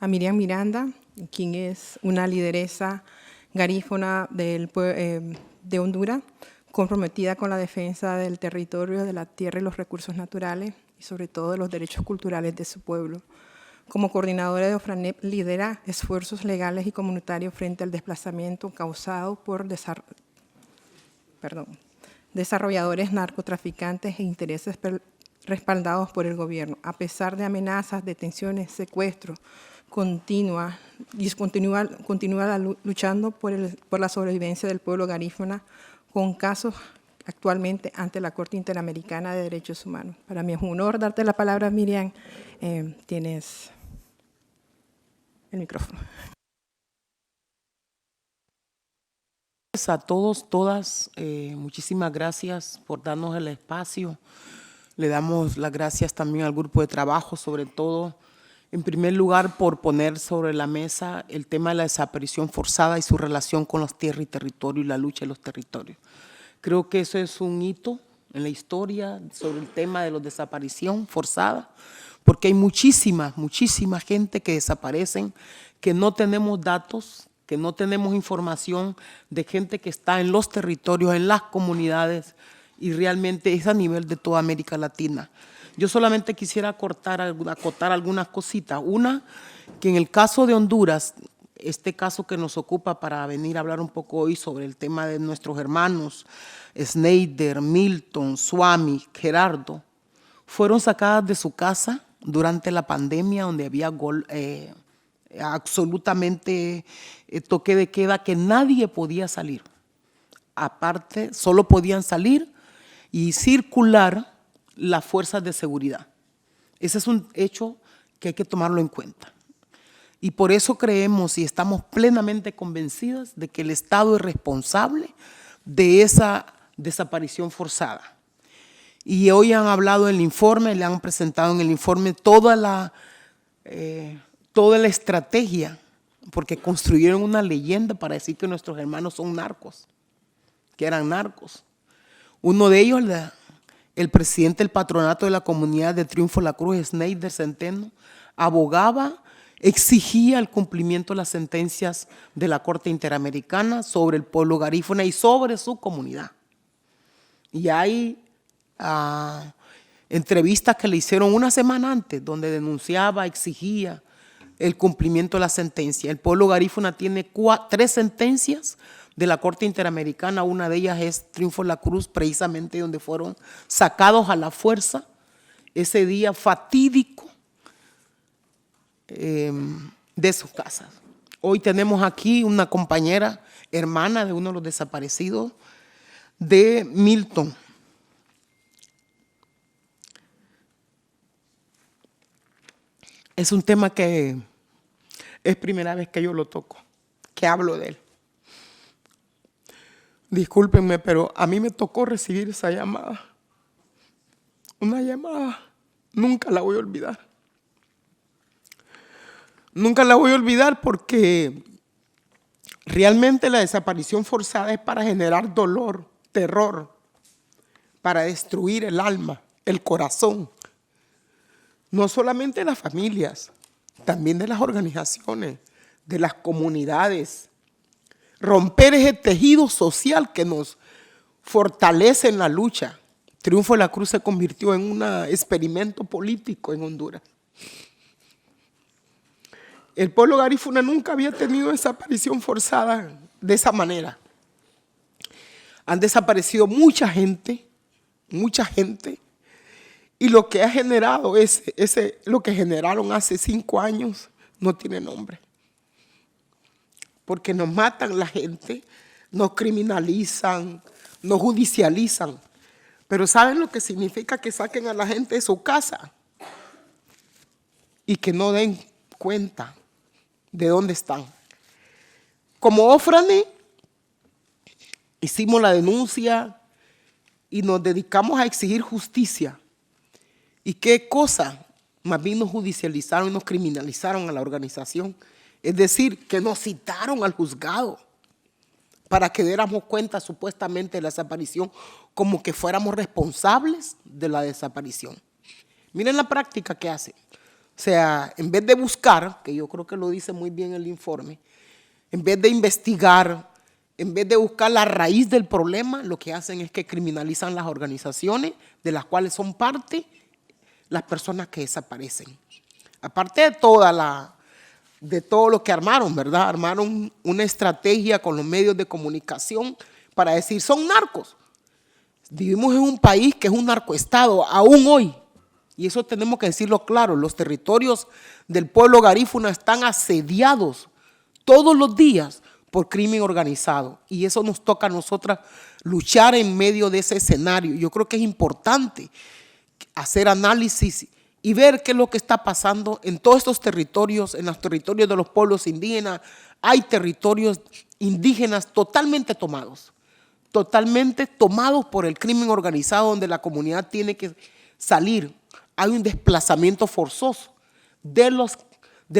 Speaker 1: A Miriam Miranda, quien es una lideresa garífuna de Honduras, comprometida con la defensa del territorio, de la tierra y los recursos naturales, y sobre todo de los derechos culturales de su pueblo. Como coordinadora de OFRANEP, lidera esfuerzos legales y comunitarios frente al desplazamiento causado por desarrolladores narcotraficantes e intereses respaldados por el gobierno. A pesar de amenazas, detenciones, secuestros, continúa luchando por la sobrevivencia del pueblo garífuna, con casos actualmente ante la Corte Interamericana de Derechos Humanos. Para mí es un honor darte la palabra, Miriam. Tienes el micrófono.
Speaker 6: A todos, todas, muchísimas gracias por darnos el espacio. Le damos las gracias también al grupo de trabajo, sobre todo, en primer lugar, por poner sobre la mesa el tema de la desaparición forzada y su relación con las tierras y territorios y la lucha de los territorios. Creo que eso es un hito en la historia sobre el tema de la desaparición forzada, porque hay muchísima gente que desaparecen, que no tenemos datos, que no tenemos información de gente que está en los territorios, en las comunidades, y realmente es a nivel de toda América Latina. Yo solamente quisiera acotar algunas cositas. Una, que en el caso de Honduras, este caso que nos ocupa para venir a hablar un poco hoy sobre el tema de nuestros hermanos, Snyder, Milton, Swami, Gerardo, fueron sacadas de su casa durante la pandemia, donde había absolutamente toque de queda, que nadie podía salir. Aparte, solo podían salir y circular las fuerzas de seguridad. Ese es un hecho que hay que tomarlo en cuenta. Y por eso creemos y estamos plenamente convencidas de que el Estado es responsable de esa desaparición forzada. Y hoy han hablado del informe, le han presentado en el informe toda la estrategia, porque construyeron una leyenda para decir que nuestros hermanos son narcos, que eran narcos. Uno de ellos, el presidente del patronato de la comunidad de Triunfo La Cruz, Snyder Centeno, abogaba, exigía el cumplimiento de las sentencias de la Corte Interamericana sobre el pueblo garífuna y sobre su comunidad. Y hay entrevistas que le hicieron una semana antes, donde denunciaba, exigía el cumplimiento de la sentencia. El pueblo garífuna tiene 3 sentencias de la Corte Interamericana. Una de ellas es Triunfo La Cruz, precisamente donde fueron sacados a la fuerza ese día fatídico de sus casas. Hoy tenemos aquí una compañera, hermana de uno de los desaparecidos, de Milton. Es un tema que es primera vez que yo lo toco, que hablo de él. Discúlpenme, pero a mí me tocó recibir esa llamada. Una llamada, nunca la voy a olvidar. Nunca la voy a olvidar porque realmente la desaparición forzada es para generar dolor, terror, para destruir el alma, el corazón. No solamente de las familias, también de las organizaciones, de las comunidades. Romper ese tejido social que nos fortalece en la lucha. Triunfo de la Cruz se convirtió en un experimento político en Honduras. El pueblo garífuna nunca había tenido desaparición forzada de esa manera. Han desaparecido mucha gente, y lo que ha generado lo que generaron hace 5 años no tiene nombre. Porque nos matan la gente, nos criminalizan, nos judicializan. Pero ¿saben lo que significa que saquen a la gente de su casa? Y que no den cuenta de dónde están. Como Ofrane, hicimos la denuncia y nos dedicamos a exigir justicia. ¿Y qué cosa? Más bien nos judicializaron y nos criminalizaron a la organización. Es decir, que nos citaron al juzgado para que diéramos cuenta supuestamente de la desaparición, como que fuéramos responsables de la desaparición. Miren la práctica que hacen. O sea, en vez de buscar, que yo creo que lo dice muy bien el informe, en vez de investigar, en vez de buscar la raíz del problema, lo que hacen es que criminalizan las organizaciones de las cuales son parte las personas que desaparecen. Aparte de todo lo que armaron, ¿verdad? Armaron una estrategia con los medios de comunicación para decir, son narcos. Vivimos en un país que es un narcoestado, aún hoy. Y eso tenemos que decirlo claro, los territorios del pueblo garífuna están asediados todos los días por crimen organizado. Y eso nos toca a nosotras luchar en medio de ese escenario. Yo creo que es importante hacer análisis y ver qué es lo que está pasando en todos estos territorios, en los territorios de los pueblos indígenas. Hay territorios indígenas totalmente tomados por el crimen organizado, donde la comunidad tiene que salir. Hay un desplazamiento forzoso de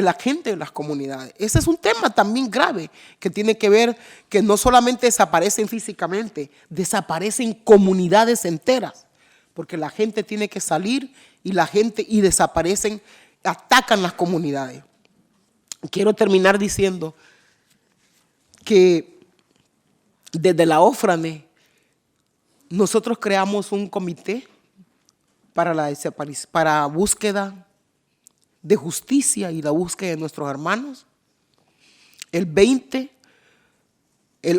Speaker 6: la gente de las comunidades. Ese es un tema también grave que tiene que ver que no solamente desaparecen físicamente, desaparecen comunidades enteras, porque la gente tiene que salir y desaparecen, atacan las comunidades. Quiero terminar diciendo que desde la Ofrane nosotros creamos un comité para búsqueda de justicia y la búsqueda de nuestros hermanos. El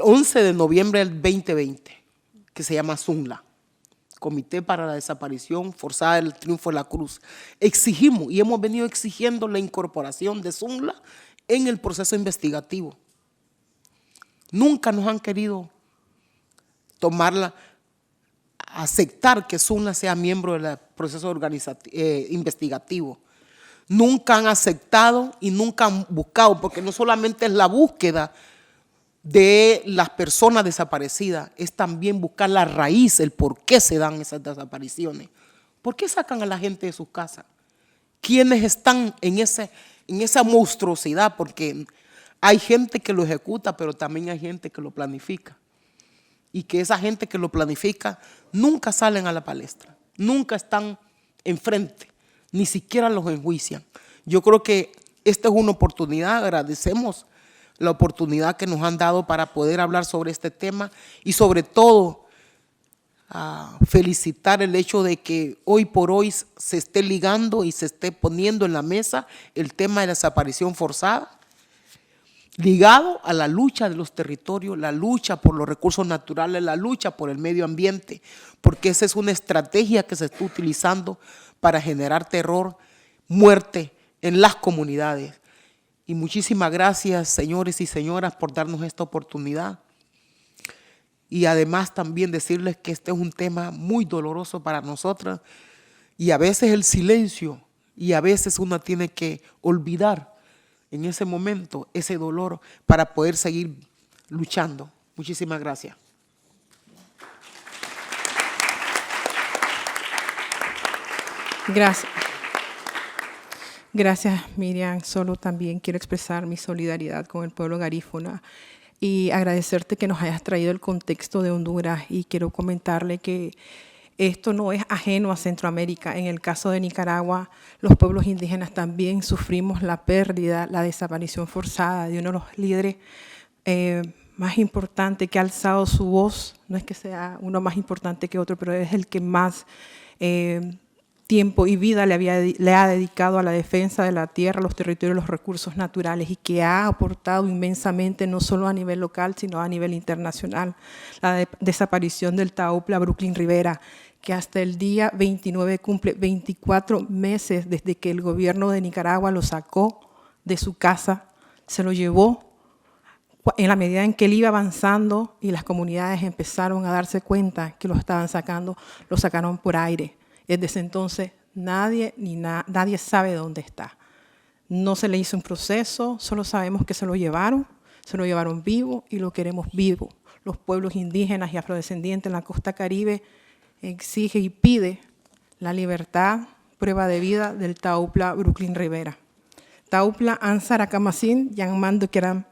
Speaker 6: 11 de noviembre del 2020, que se llama ZUNLA. Comité para la Desaparición Forzada del Triunfo de la Cruz, exigimos y hemos venido exigiendo la incorporación de Zunla en el proceso investigativo. Nunca nos han querido aceptar que Zunla sea miembro del proceso investigativo. Nunca han aceptado y nunca han buscado, porque no solamente es la búsqueda de las personas desaparecidas, es también buscar la raíz, el por qué se dan esas desapariciones. ¿Por qué sacan a la gente de sus casas? ¿Quiénes están en esa monstruosidad? Porque hay gente que lo ejecuta, pero también hay gente que lo planifica. Y que esa gente que lo planifica nunca salen a la palestra, nunca están enfrente, ni siquiera los enjuician. Yo creo que esta es una oportunidad, agradecemos la oportunidad que nos han dado para poder hablar sobre este tema y sobre todo felicitar el hecho de que hoy por hoy se esté ligando y se esté poniendo en la mesa el tema de la desaparición forzada, ligado a la lucha de los territorios, la lucha por los recursos naturales, la lucha por el medio ambiente, porque esa es una estrategia que se está utilizando para generar terror, muerte en las comunidades. Y muchísimas gracias, señores y señoras, por darnos esta oportunidad. Y además también decirles que este es un tema muy doloroso para nosotras y a veces el silencio y a veces uno tiene que olvidar en ese momento ese dolor para poder seguir luchando. Muchísimas gracias.
Speaker 1: Gracias. Gracias, Miriam. Solo también quiero expresar mi solidaridad con el pueblo garífuna y agradecerte que nos hayas traído el contexto de Honduras, y quiero comentarle que esto no es ajeno a Centroamérica. En el caso de Nicaragua, los pueblos indígenas también sufrimos la pérdida, la desaparición forzada de uno de los líderes más importantes que ha alzado su voz. No es que sea uno más importante que otro, pero es el que más tiempo y vida le ha dedicado a la defensa de la tierra, los territorios, los recursos naturales, y que ha aportado inmensamente no solo a nivel local, sino a nivel internacional. La desaparición del Taupla Brooklyn Rivera, que hasta el día 29 cumple 24 meses desde que el gobierno de Nicaragua lo sacó de su casa, se lo llevó. En la medida en que él iba avanzando y las comunidades empezaron a darse cuenta que lo estaban sacando, lo sacaron por aire. Desde ese entonces nadie sabe dónde está. No se le hizo un proceso, solo sabemos que se lo llevaron vivo y lo queremos vivo. Los pueblos indígenas y afrodescendientes en la costa caribe exige y pide la libertad, prueba de vida del Taupla Brooklyn Rivera. Taupla Ansara Kamasin, Yanmando Keram,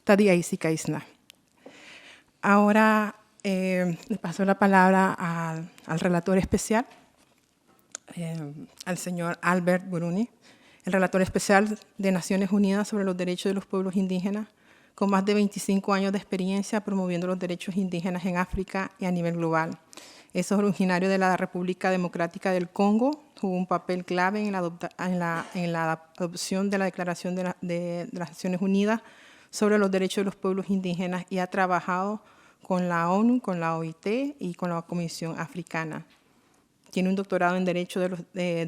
Speaker 1: Tadia Isikaisna. Ahora le paso la palabra al relator especial, al señor Albert Buruni, el relator especial de Naciones Unidas sobre los derechos de los pueblos indígenas, con más de 25 años de experiencia promoviendo los derechos indígenas en África y a nivel global. Es originario de la República Democrática del Congo, tuvo un papel clave en la adopción de la Declaración de las Naciones Unidas sobre los derechos de los pueblos indígenas y ha trabajado con la ONU, con la OIT y con la Comisión Africana. Tiene un doctorado en Derecho de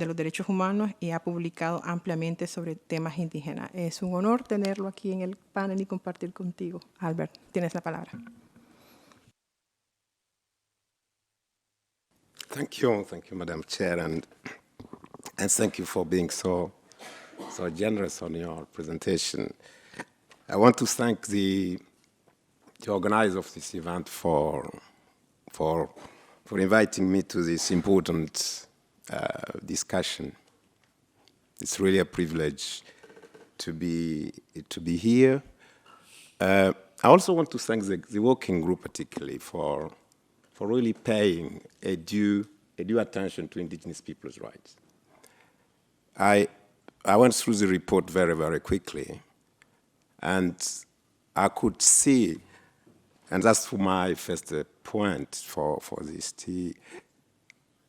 Speaker 1: los Derechos Humanos y ha publicado ampliamente sobre temas indígenas. Es un honor tenerlo aquí en el panel y compartir contigo. Albert, tienes la palabra.
Speaker 7: Thank you, Madam Chair, and thank you for being so generous on your presentation. I want to thank the organizer of this event for inviting me to this important discussion. It's really a privilege to be here. I also want to thank the working group particularly for really paying a due attention to indigenous people's rights. I went through the report very, very quickly, and I could see, and that's my first point for this.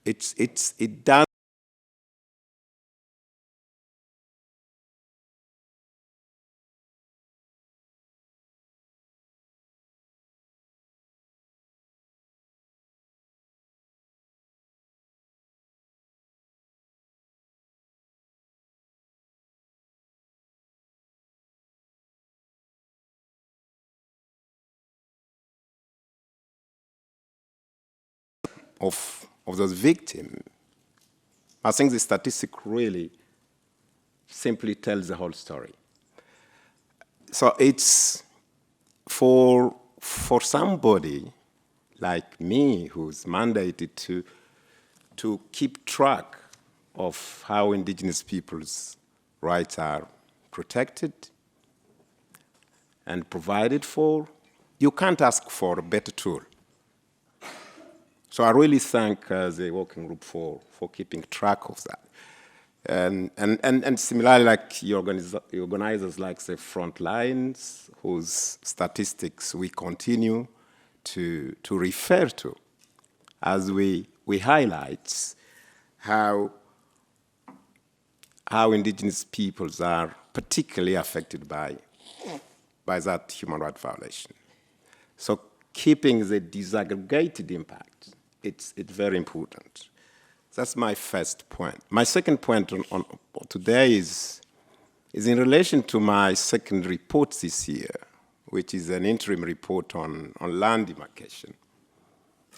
Speaker 7: It does of those victims, I think the statistic really simply tells the whole story. So it's for somebody like me who's mandated to keep track of how indigenous people's rights are protected and provided for, you can't ask for a better tool. So I really thank the working group for keeping track of that. And similarly, like organizers like the Frontlines, whose statistics we continue to refer to as we highlight how indigenous peoples are particularly affected by that human rights violation. So keeping the disaggregated impact, it's very important. That's my first point. My second point on today is in relation to my second report this year, which is an interim report on land demarcation,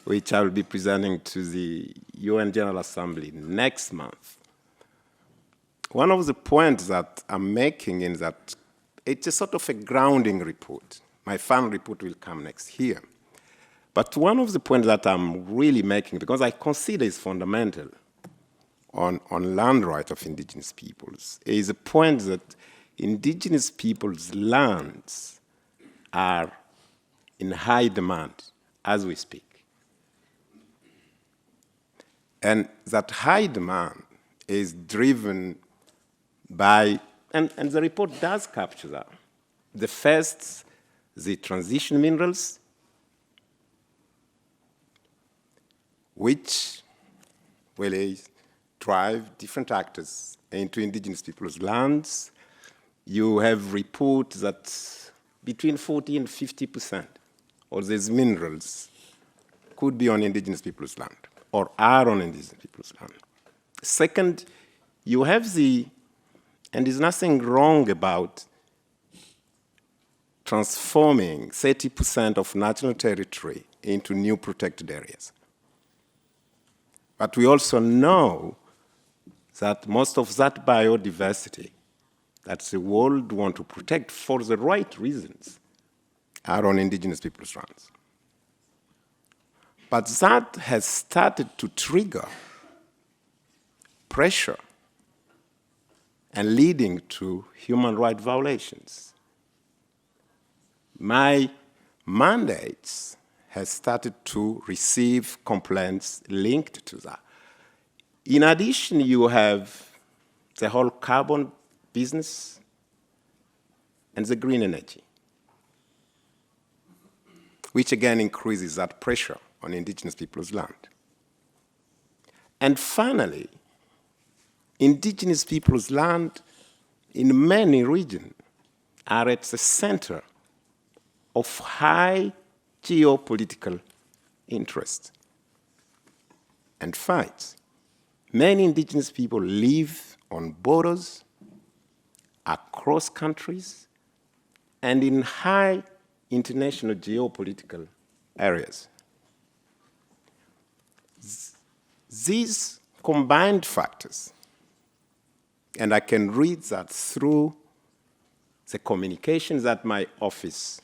Speaker 7: which I will be presenting to the UN General Assembly next month. One of the points that I'm making is that it's a sort of a grounding report. My final report will come next year. But one of the points that I'm really making, because I consider is fundamental on land rights of indigenous peoples, is a point that indigenous peoples' lands are in high demand as we speak. And that high demand is driven by, and the report does capture that. The first, the transition minerals, which will drive different actors into indigenous people's lands. You have reports that between 40 and 50% of these minerals could be on indigenous people's land or are on indigenous people's land. Second, you have and there's nothing wrong about transforming 30% of national territory into new protected areas. But we also know that most of that biodiversity that the world wants to protect for the right reasons are on indigenous people's lands. But that has started to trigger pressure and leading to human rights violations. My mandates has started to receive complaints linked to that. In addition, you have the whole carbon business and the green energy, which again increases that pressure on indigenous people's land. And finally, indigenous people's land in many regions are at the center of high geopolitical interest and fights. Many indigenous people live on borders, across countries, and in high international geopolitical areas. These combined factors, and I can read that through the communications that my office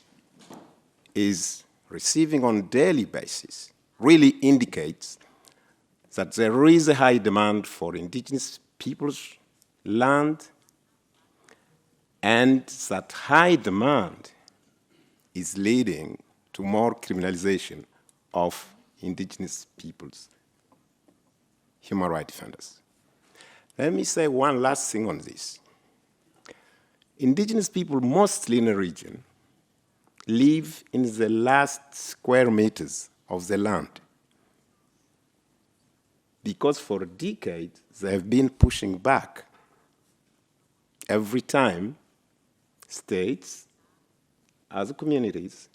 Speaker 7: is receiving on a daily basis, really indicates that there is a high demand for indigenous people's land, and that high demand is leading to more criminalization of indigenous people's human rights defenders. Let me say one last thing on this. Indigenous people, mostly in the region, live in the last square meters of the land, because for decades they have been pushing back every time states, other communities,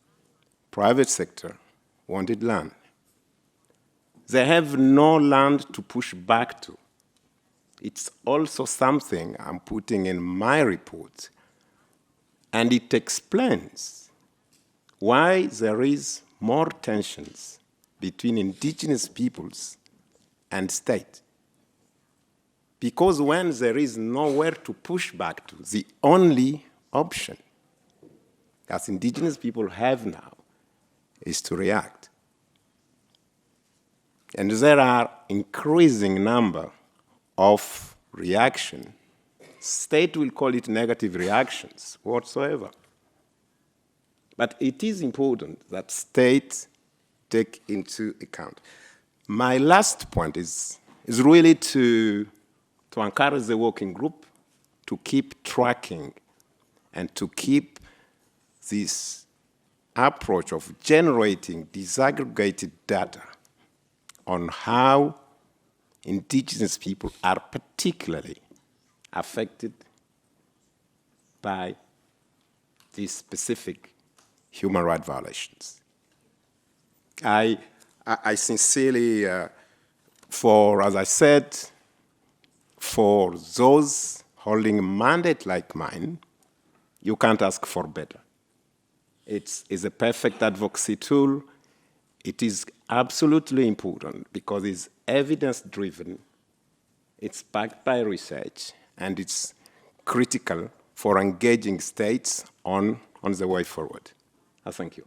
Speaker 7: private sector wanted land. They have no land to push back to. It's also something I'm putting in my report, and it explains why there is more tensions between indigenous peoples and state. Because when there is nowhere to push back to, the only option that indigenous people have now is to react. And there are increasing number of reaction. State will call it negative reactions whatsoever. But it is important that states take into account. My last point is really to encourage the working group to keep tracking and to keep this approach of generating disaggregated data on how indigenous people are particularly affected by these specific human rights violations. I sincerely, as I said, for those holding a mandate like mine, you can't ask for better. It's a perfect advocacy tool. It is absolutely important because it's evidence-driven, it's backed by research, and it's critical for engaging states on the way forward. Thank you.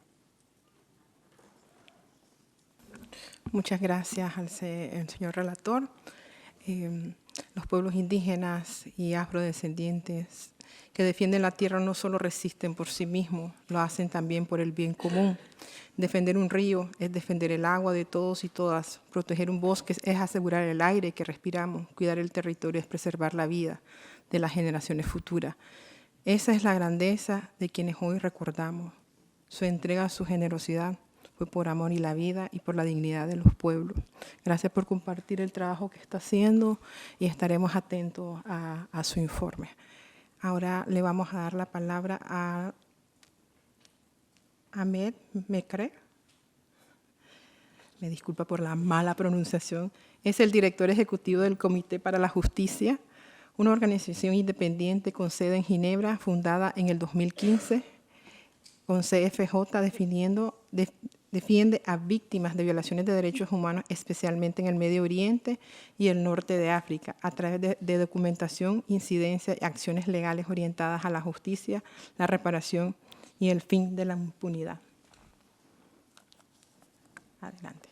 Speaker 1: Muchas gracias al señor relator. Los pueblos indígenas y afrodescendientes que defienden la tierra no solo resisten por sí mismos, lo hacen también por el bien común. Defender un río es defender el agua de todos y todas. Proteger un bosque es asegurar el aire que respiramos. Cuidar el territorio es preservar la vida de las generaciones futuras. Esa es la grandeza de quienes hoy recordamos. Su entrega, su generosidad fue por amor y la vida y por la dignidad de los pueblos. Gracias por compartir el trabajo que está haciendo y estaremos atentos a su informe. Ahora le vamos a dar la palabra a Ahmed Mekre. Me disculpa por la mala pronunciación. Es el director ejecutivo del Comité para la Justicia, una organización independiente con sede en Ginebra, fundada en el 2015, con CFJ defiende a víctimas de violaciones de derechos humanos, especialmente en el Medio Oriente y el norte de África, a través de documentación, incidencia y acciones legales orientadas a la justicia, la reparación y el fin de la impunidad. Adelante.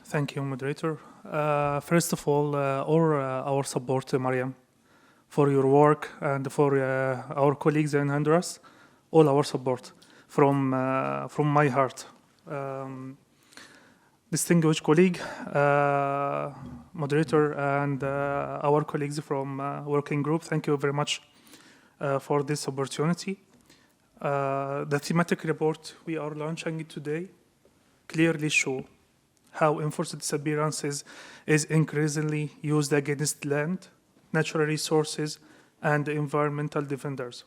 Speaker 8: Thank you, moderator. First of all, our support to Mariam for your work and for our colleagues in Honduras, all our support from my heart. Distinguished colleague, moderator, and our colleagues from working group, thank you very much for this opportunity. The thematic report we are launching today clearly show how enforced disappearances is increasingly used against land, natural resources, and environmental defenders,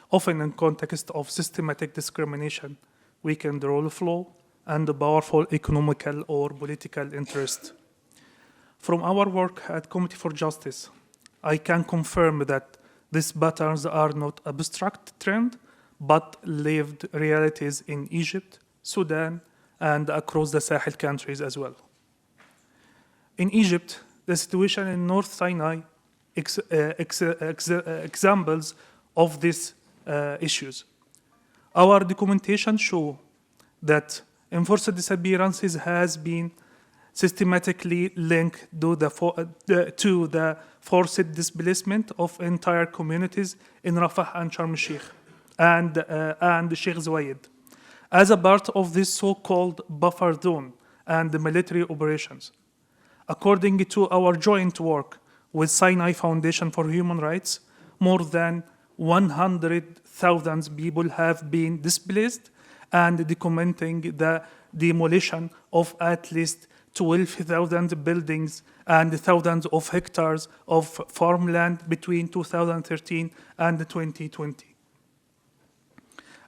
Speaker 8: often in context of systematic discrimination, weakened rule of law, and powerful economical or political interest. From our work at Committee for Justice, I can confirm that these patterns are not abstract trend, but lived realities in Egypt, Sudan, and across the Sahel countries as well. In Egypt, the situation in North Sinai examples of these issues. Our documentation show that enforced disappearances has been systematically linked to the forced displacement of entire communities in Rafah and Sharm el-Sheikh and Sheikh Zayed, as a part of this so-called buffer zone and the military operations. According to our joint work with Sinai Foundation for Human Rights, more than 100,000 people have been displaced and documenting the demolition of at least 12,000 buildings and thousands of hectares of farmland between 2013 and 2020.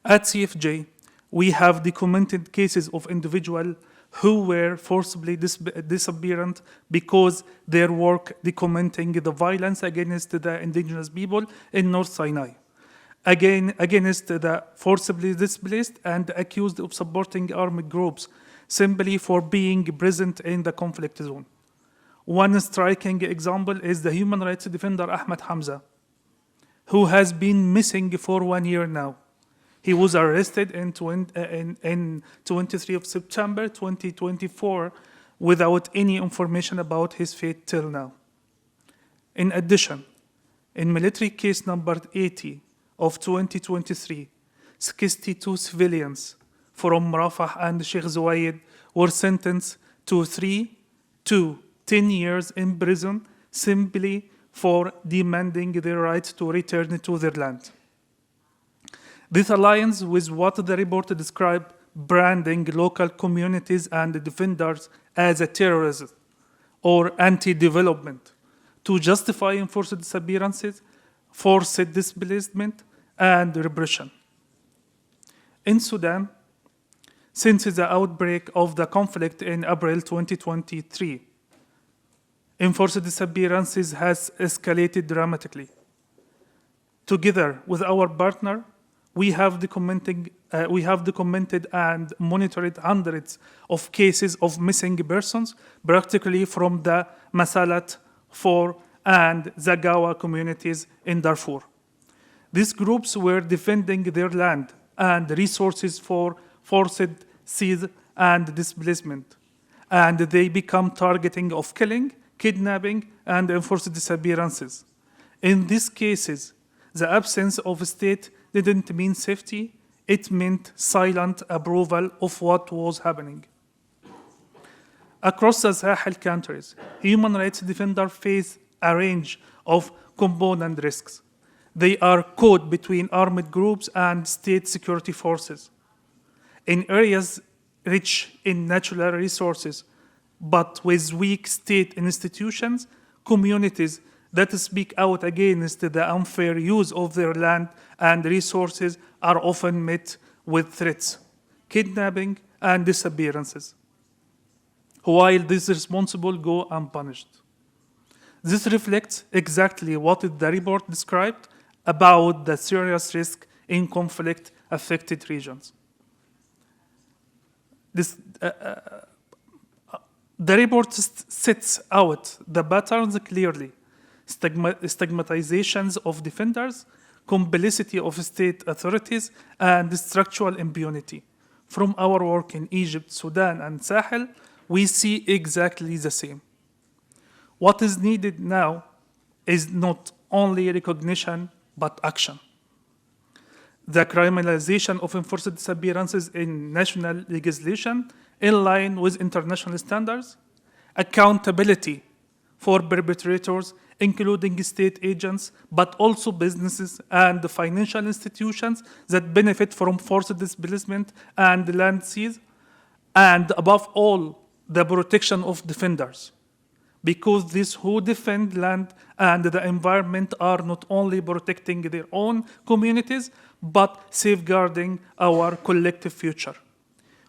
Speaker 8: At CFJ, we have documented cases of individuals who were forcibly disappeared because their work documenting the violence against the indigenous people in North Sinai. against the forcibly displaced and accused of supporting armed groups simply for being present in the conflict zone. One striking example is the human rights defender Ahmed Hamza, who has been missing for 1 year now. He was arrested in 23 of September 2024 without any information about his fate till now. In addition, in military case number 80 of 2023, 62 civilians from Rafah and Sheikh Zayed were sentenced to 3 to 10 years in prison simply for demanding their right to return to their land. This aligns with what the report described branding local communities and defenders as a terrorism or anti-development to justify enforced disappearances, forced displacement, and repression. In Sudan, since the outbreak of the conflict in April 2023, enforced disappearances has escalated dramatically. Together with our partner, we have documented and monitored hundreds of cases of missing persons, particularly from the Masalat,For, and Zagawa communities in Darfur. These groups were defending their land and resources for forced seizure and displacement, and they become targeting of killing, kidnapping, and enforced disappearances. In these cases, the absence of state didn't mean safety, it meant silent approval of what was happening. Across the Sahel countries, human rights defenders face a range of component risks. They are caught between armed groups and state security forces. In areas rich in natural resources, but with weak state institutions, communities that speak out against the unfair use of their land and resources are often met with threats, kidnapping, and disappearances, while these responsible go unpunished. This reflects exactly what the report described about the serious risk in conflict-affected regions. The report sets out the patterns clearly: stigmatizations of defenders, complicity of state authorities, and structural impunity. From our work in Egypt, Sudan, and Sahel, we see exactly the same. What is needed now is not only recognition, but action. The criminalization of enforced disappearances in national legislation in line with international standards, accountability for perpetrators, including state agents, but also businesses and the financial institutions that benefit from forced displacement and land seize, and above all, the protection of defenders. Because these who defend land and the environment are not only protecting their own communities, but safeguarding our collective future.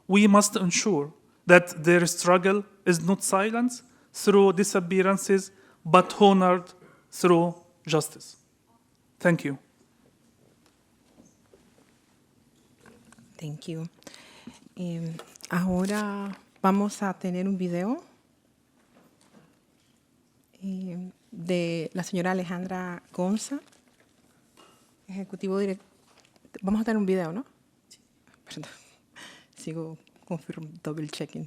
Speaker 8: We must ensure that their struggle is not silenced through disappearances, but honored through justice. Thank you.
Speaker 1: Thank you. Ahora vamos a tener un video de la señora Alejandra Gonza, ejecutivo director. Vamos a tener un video, ¿no? Sí. Perdón. Sigo double checking.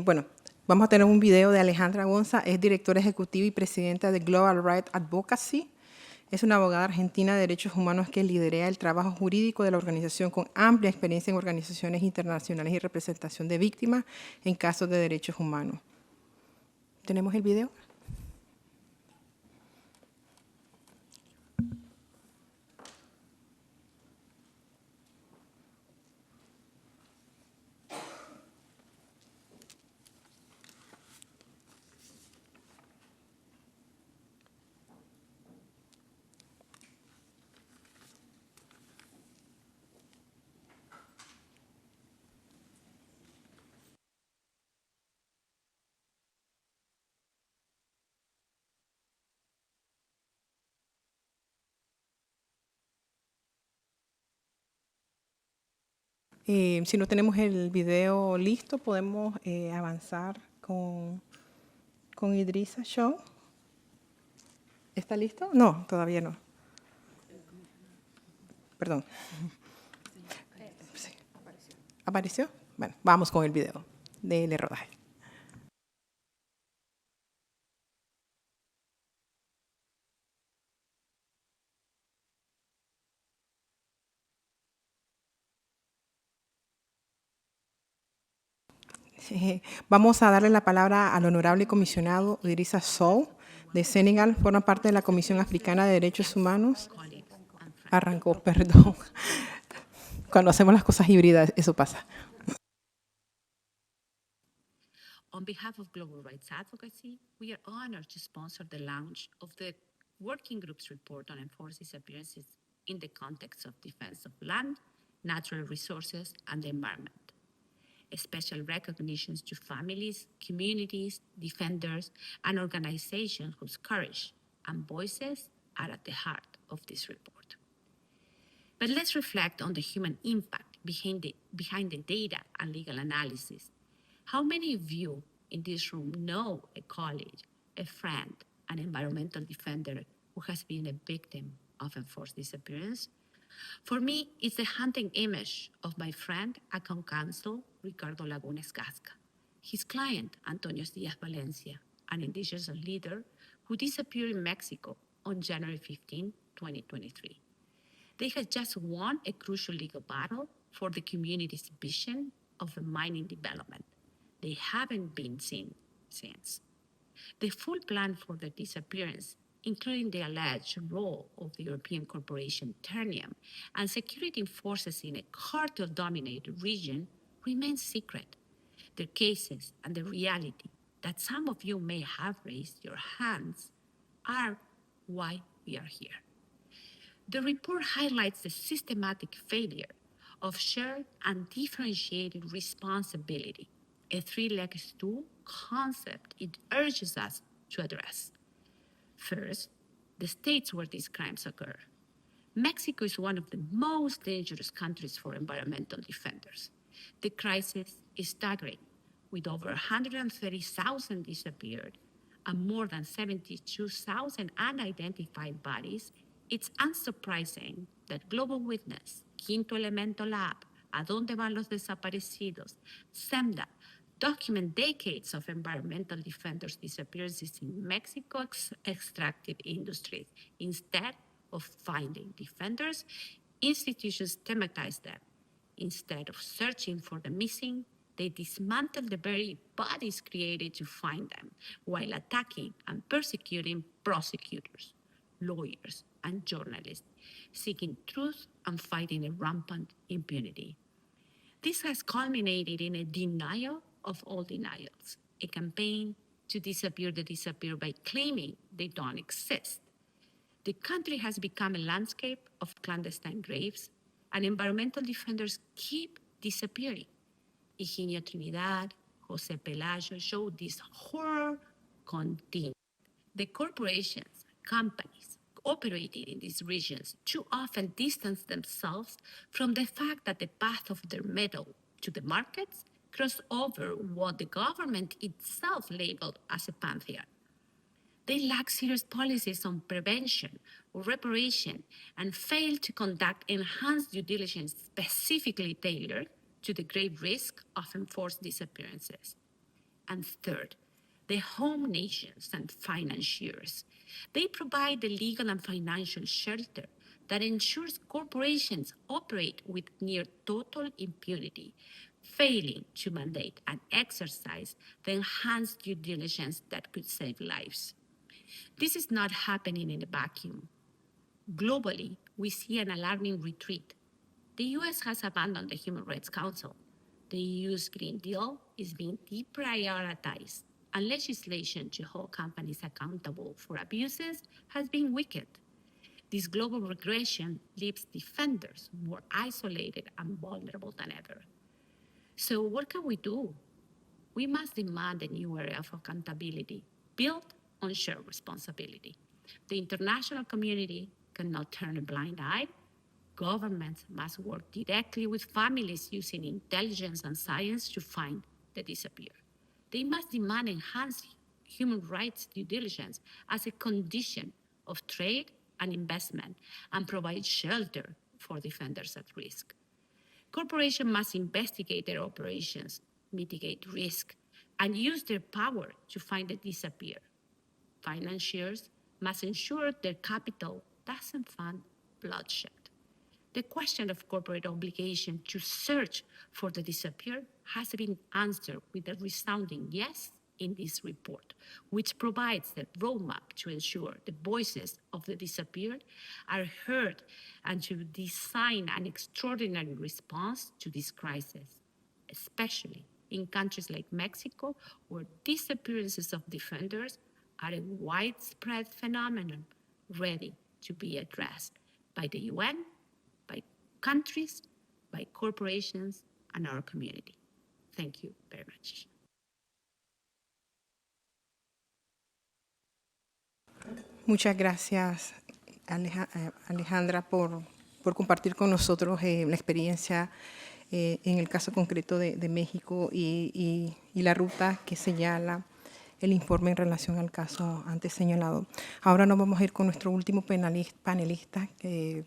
Speaker 1: Bueno, vamos a tener un video de Alejandra Gonza, es directora ejecutiva y presidenta de Global Rights Advocacy. Es una abogada argentina de derechos humanos que lidera el trabajo jurídico de la organización con amplia experiencia en organizaciones internacionales y representación de víctimas en casos de derechos humanos. ¿Tenemos el video? Si no tenemos el video listo, podemos avanzar con Idrissa Show. ¿Está listo? No, todavía no. Perdón. Sí. ¿Apareció? Bueno, vamos con el video del rodaje. Vamos a darle la palabra al honorable comisionado Idrissa Sow de Senegal, forma parte de la Comisión Africana de Derechos Humanos. Arrancó, perdón. Cuando hacemos las cosas híbridas, eso pasa.
Speaker 9: On behalf of Global Rights Advocacy, we are honored to sponsor the launch of the Working Group's report on enforced disappearances in the context of defense of land, natural resources, and the environment. Special recognitions to families, communities, defenders, and organizations whose courage and voices are at the heart of this report. But let's reflect on the human impact behind the data and legal analysis. How many of you in this room know a colleague, a friend, an environmental defender who has been a victim of enforced disappearance? For me, it's the haunting image of my friend, Account Counsel Ricardo Lagunes Gasca, his client, Antonio Diaz Valencia, an indigenous leader who disappeared in Mexico on January 15, 2023. They had just won a crucial legal battle for the community's vision of a mining development. They haven't been seen since. The full plan for their disappearance, including the alleged role of the European corporation Ternium and security forces in a cartel-dominated region, remains secret. Their cases and the reality that some of you may have raised your hands are why we are here. The report highlights the systematic failure of shared and differentiated responsibility, a three-legged stool concept it urges us to address. First, the states where these crimes occur. Mexico is one of the most dangerous countries for environmental defenders. The crisis is staggering, with over 130,000 disappeared and more than 72,000 unidentified bodies. It's unsurprising that Global Witness, Quinto Elemento Lab, Adonde Van los Desaparecidos, SEMDA, document decades of environmental defenders' disappearances in Mexico's extractive industries. Instead of finding defenders, institutions stigmatize them. Instead of searching for the missing, they dismantle the very bodies created to find them, while attacking and persecuting prosecutors, lawyers, and journalists, seeking truth and fighting a rampant impunity. This has culminated in a denial of all denials, a campaign to disappear the disappeared by claiming they don't exist. The country has become a landscape of clandestine graves, and environmental defenders keep disappearing. Higinio Trinidad, Jose Pelayo showed this horror continued. The corporations, companies operating in these regions too often distance themselves from the fact that the path of their metal to the markets cross over what the government itself labeled as a pantheon. They lack serious policies on prevention or reparation and fail to conduct enhanced due diligence specifically tailored to the grave risk of enforced disappearances. And third, the home nations and financiers. They provide the legal and financial shelter that ensures corporations operate with near total impunity, failing to mandate and exercise the enhanced due diligence that could save lives. This is not happening in a vacuum. Globally, we see an alarming retreat. The US has abandoned the Human Rights Council. The EU's Green Deal is being deprioritized, and legislation to hold companies accountable for abuses has been weakened. This global regression leaves defenders more isolated and vulnerable than ever. So what can we do? We must demand a new area of accountability built on shared responsibility. The international community cannot turn a blind eye Governments must work directly with families using intelligence and science to find the disappeared. They must demand enhanced human rights due diligence as a condition of trade and investment and provide shelter for defenders at risk. Corporations must investigate their operations, mitigate risk, and use their power to find the disappeared. Financiers must ensure their capital doesn't fund bloodshed. The question of corporate obligation to search for the disappeared has been answered with a resounding yes in this report, which provides the roadmap to ensure the voices of the disappeared are heard and to design an extraordinary response to this crisis, especially in countries like Mexico, where disappearances of defenders are a widespread phenomenon ready to be addressed by the UN, by countries, by corporations, and our community. Thank you very much.
Speaker 1: Muchas gracias, Alejandra, por compartir con nosotros la experiencia en el caso concreto de México y la ruta que señala el informe en relación al caso antes señalado. Ahora nos vamos a ir con nuestro último panelista, el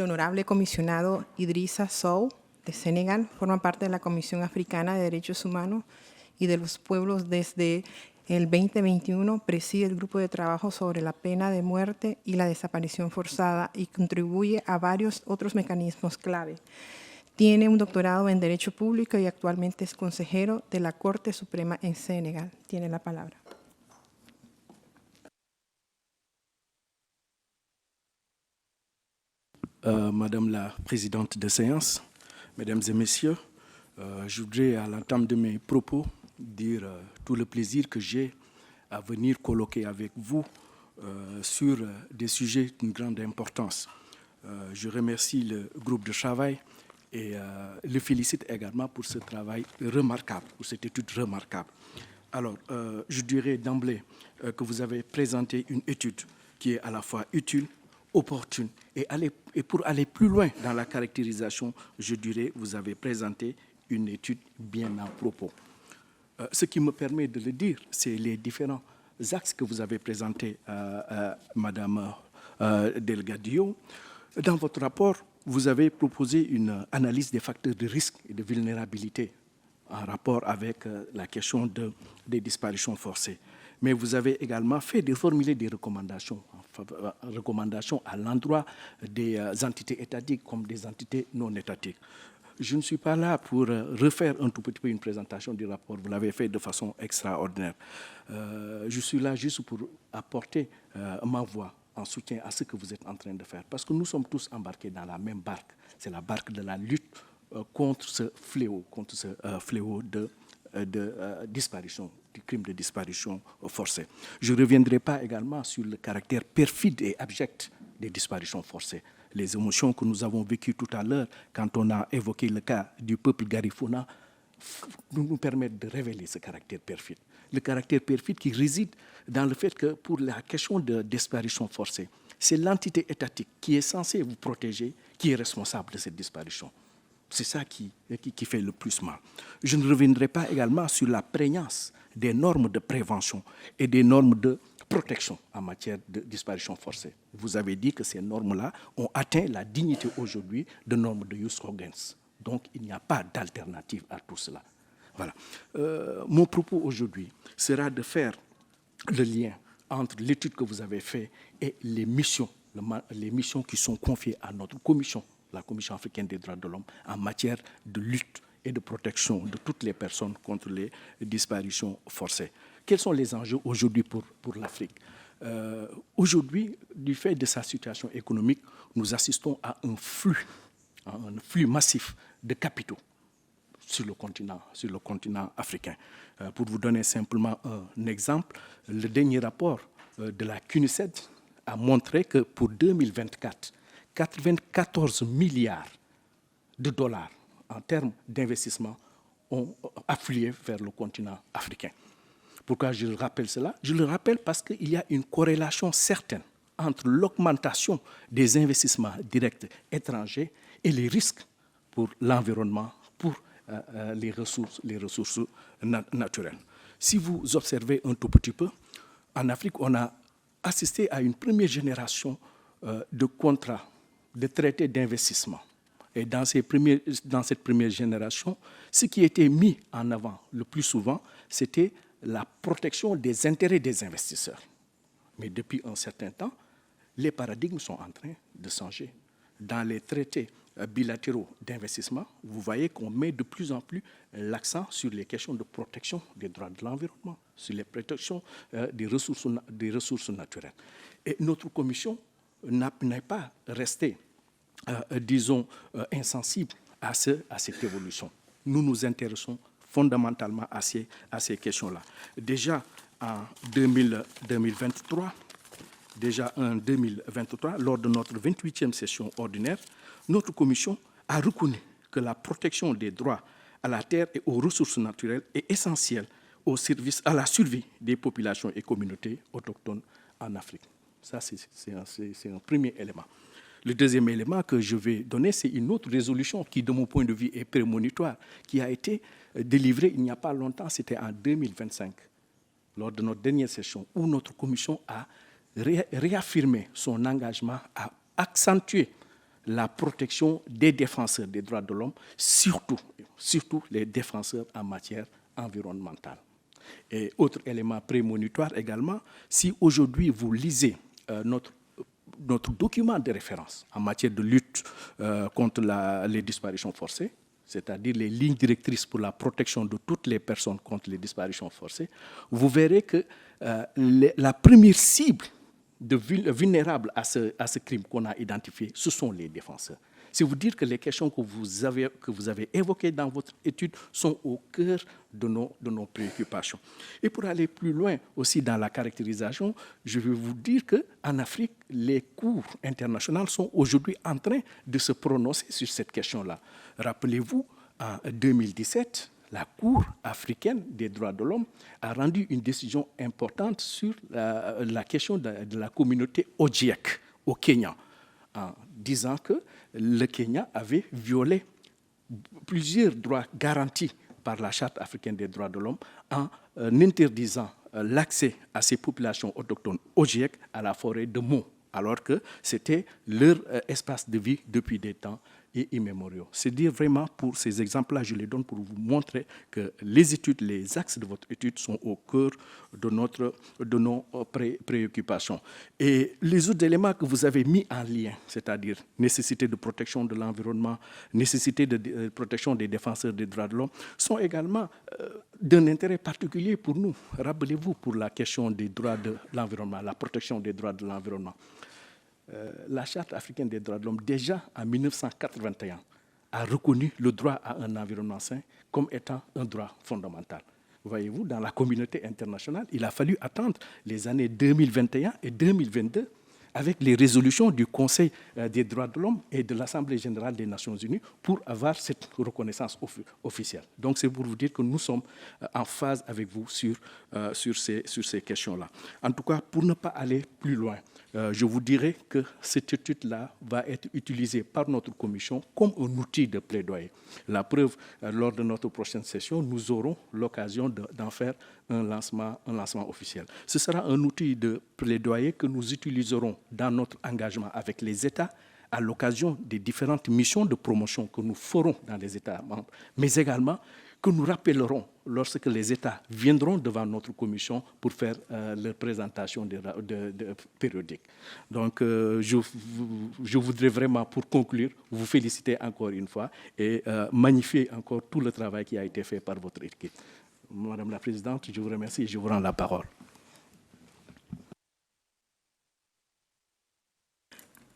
Speaker 1: honorable comisionado Idrissa Sow, de Senegal. Forma parte de la Comisión Africana de Derechos Humanos y de los Pueblos desde el 2021, preside el grupo de trabajo sobre la pena de muerte y la desaparición forzada y contribuye a varios otros mecanismos clave. Tiene un doctorado en Derecho Público y actualmente es consejero de la Corte Suprema en Senegal. Tiene la palabra.
Speaker 10: Madame la présidente de séance, mesdames et messieurs, je voudrais à l'entame de mes propos dire tout le plaisir que j'ai à venir colloquer avec vous sur des sujets d'une grande importance. Je remercie le groupe de travail et le félicite également pour ce travail remarquable, pour cette étude remarquable. Alors, je dirais d'emblée que vous avez présenté une étude qui est à la fois utile, opportune, et pour aller plus loin dans la caractérisation, je dirais, vous avez présenté une étude bien à propos. Ce qui me permet de le dire, c'est les différents axes que vous avez présentés, Madame Delgadillo. Dans votre rapport, vous avez proposé une analyse des facteurs de risque et de vulnérabilité en rapport avec la question des disparitions forcées. Mais vous avez également formulé des recommandations à l'endroit des entités étatiques comme des entités non étatiques. Je ne suis pas là pour refaire un tout petit peu une présentation du rapport. Vous l'avez fait de façon extraordinaire. Je suis là juste pour apporter ma voix en soutien à ce que vous êtes en train de faire. Parce que nous sommes tous embarqués dans la même barque. C'est la barque de la lutte contre ce fléau de disparition, du crime de disparition forcée. Je ne reviendrai pas également sur le caractère perfide et abject des disparitions forcées. Les émotions que nous avons vécues tout à l'heure, quand on a évoqué le cas du peuple Garifuna, nous permettent de révéler ce caractère perfide. Le caractère perfide qui réside dans le fait que pour la question de disparition forcée, c'est l'entité étatique qui est censée vous protéger qui est responsable de cette disparition. C'est ça qui fait le plus mal. Je ne reviendrai pas également sur la prégnance des normes de prévention et des normes de protection en matière de disparition forcée. Vous avez dit que ces normes-là ont atteint la dignité aujourd'hui de normes de jus cogens. Donc, il n'y a pas d'alternative à tout cela. Voilà. Mon propos aujourd'hui sera de faire le lien entre l'étude que vous avez faite et les missions qui sont confiées à notre commission, la Commission africaine des droits de l'homme, en matière de lutte et de protection de toutes les personnes contre les disparitions forcées. Quels sont les enjeux aujourd'hui pour l'Afrique? Aujourd'hui, du fait de sa situation économique, nous assistons à un flux massif de capitaux sur le continent africain. Pour vous donner simplement un exemple, le dernier rapport de la CUNICED a montré que pour 2024, 94 milliards de dollars en termes d'investissement ont afflué vers le continent africain. Pourquoi je rappelle cela? Je le rappelle parce qu'il y a une corrélation certaine entre l'augmentation des investissements directs étrangers et les risques pour l'environnement, pour les ressources naturelles. Si vous observez un tout petit peu, en Afrique, on a assisté à une première génération de contrats, de traités d'investissement. Et dans cette première génération, ce qui était mis en avant le plus souvent, c'était la protection des intérêts des investisseurs. Mais depuis un certain temps, les paradigmes sont en train de changer. Dans les traités bilatéraux d'investissement, vous voyez qu'on met de plus en plus l'accent sur les questions de protection des droits de l'environnement, sur les protections des ressources naturelles. Et notre commission n'est pas restée, disons, insensible à cette évolution. Nous nous intéressons fondamentalement à ces questions-là. Déjà en 2023, lors de notre 28e session ordinaire, notre commission a reconnu que la protection des droits à la terre et aux ressources naturelles est essentielle au service, à la survie des populations et communautés autochtones en Afrique. Ça, c'est un premier élément. Le deuxième élément que je vais donner, c'est une autre résolution qui, de mon point de vue, est prémonitoire, qui a été délivrée il n'y a pas longtemps, c'était en 2025, lors de notre dernière session, où notre commission a réaffirmé son engagement à accentuer la protection des défenseurs des droits de l'homme, surtout les défenseurs en matière environnementale. Et autre élément prémonitoire également, si aujourd'hui vous lisez notre document de référence en matière de lutte contre les disparitions forcées, c'est-à-dire les lignes directrices pour la protection de toutes les personnes contre les disparitions forcées, vous verrez que la première cible vulnérable à ce crime qu'on a identifié, ce sont les défenseurs. C'est vous dire que les questions que vous avez évoquées dans votre étude sont au cœur de nos préoccupations. Et pour aller plus loin aussi dans la caractérisation, je vais vous dire qu'en Afrique, les cours internationales sont aujourd'hui en train de se prononcer sur cette question-là. Rappelez-vous, en 2017, la Cour africaine des droits de l'homme a rendu une décision importante sur la question de la communauté Ogiek au Kenya, en disant que le Kenya avait violé plusieurs droits garantis par la Charte africaine des droits de l'homme en interdisant l'accès à ces populations autochtones Ogiek à la forêt de Mo, alors que c'était leur espace de vie depuis des temps et immémoriaux. C'est dire vraiment, pour ces exemples-là, je les donne pour vous montrer que les études, les axes de votre étude sont au cœur de nos préoccupations. Et les autres éléments que vous avez mis en lien, c'est-à-dire nécessité de protection de l'environnement, nécessité de protection des défenseurs des droits de l'homme, sont également d'un intérêt particulier pour nous. Rappelez-vous, pour la question des droits de l'environnement, la protection des droits de l'environnement. La Charte africaine des droits de l'homme, déjà en 1981, a reconnu le droit à un environnement sain comme étant un droit fondamental. Voyez-vous, dans la communauté internationale, il a fallu attendre les années 2021 et 2022 avec les résolutions du Conseil des droits de l'homme et de l'Assemblée générale des Nations unies pour avoir cette reconnaissance officielle. Donc c'est pour vous dire que nous sommes en phase avec vous sur ces questions-là. En tout cas, pour ne pas aller plus loin, je vous dirais que cette étude-là va être utilisée par notre commission comme un outil de plaidoyer. La preuve, lors de notre prochaine session, nous aurons l'occasion d'en faire un lancement officiel. Ce sera un outil de plaidoyer que nous utiliserons dans notre engagement avec les États à l'occasion des différentes missions de promotion que nous ferons dans les États membres, mais également que nous rappellerons lorsque les États viendront devant notre commission pour faire leur présentation périodique. Donc, je voudrais vraiment, pour conclure, vous féliciter encore une fois et magnifier encore tout le travail qui a été fait par votre équipe. Madame la Présidente, je vous remercie et je vous rends la parole.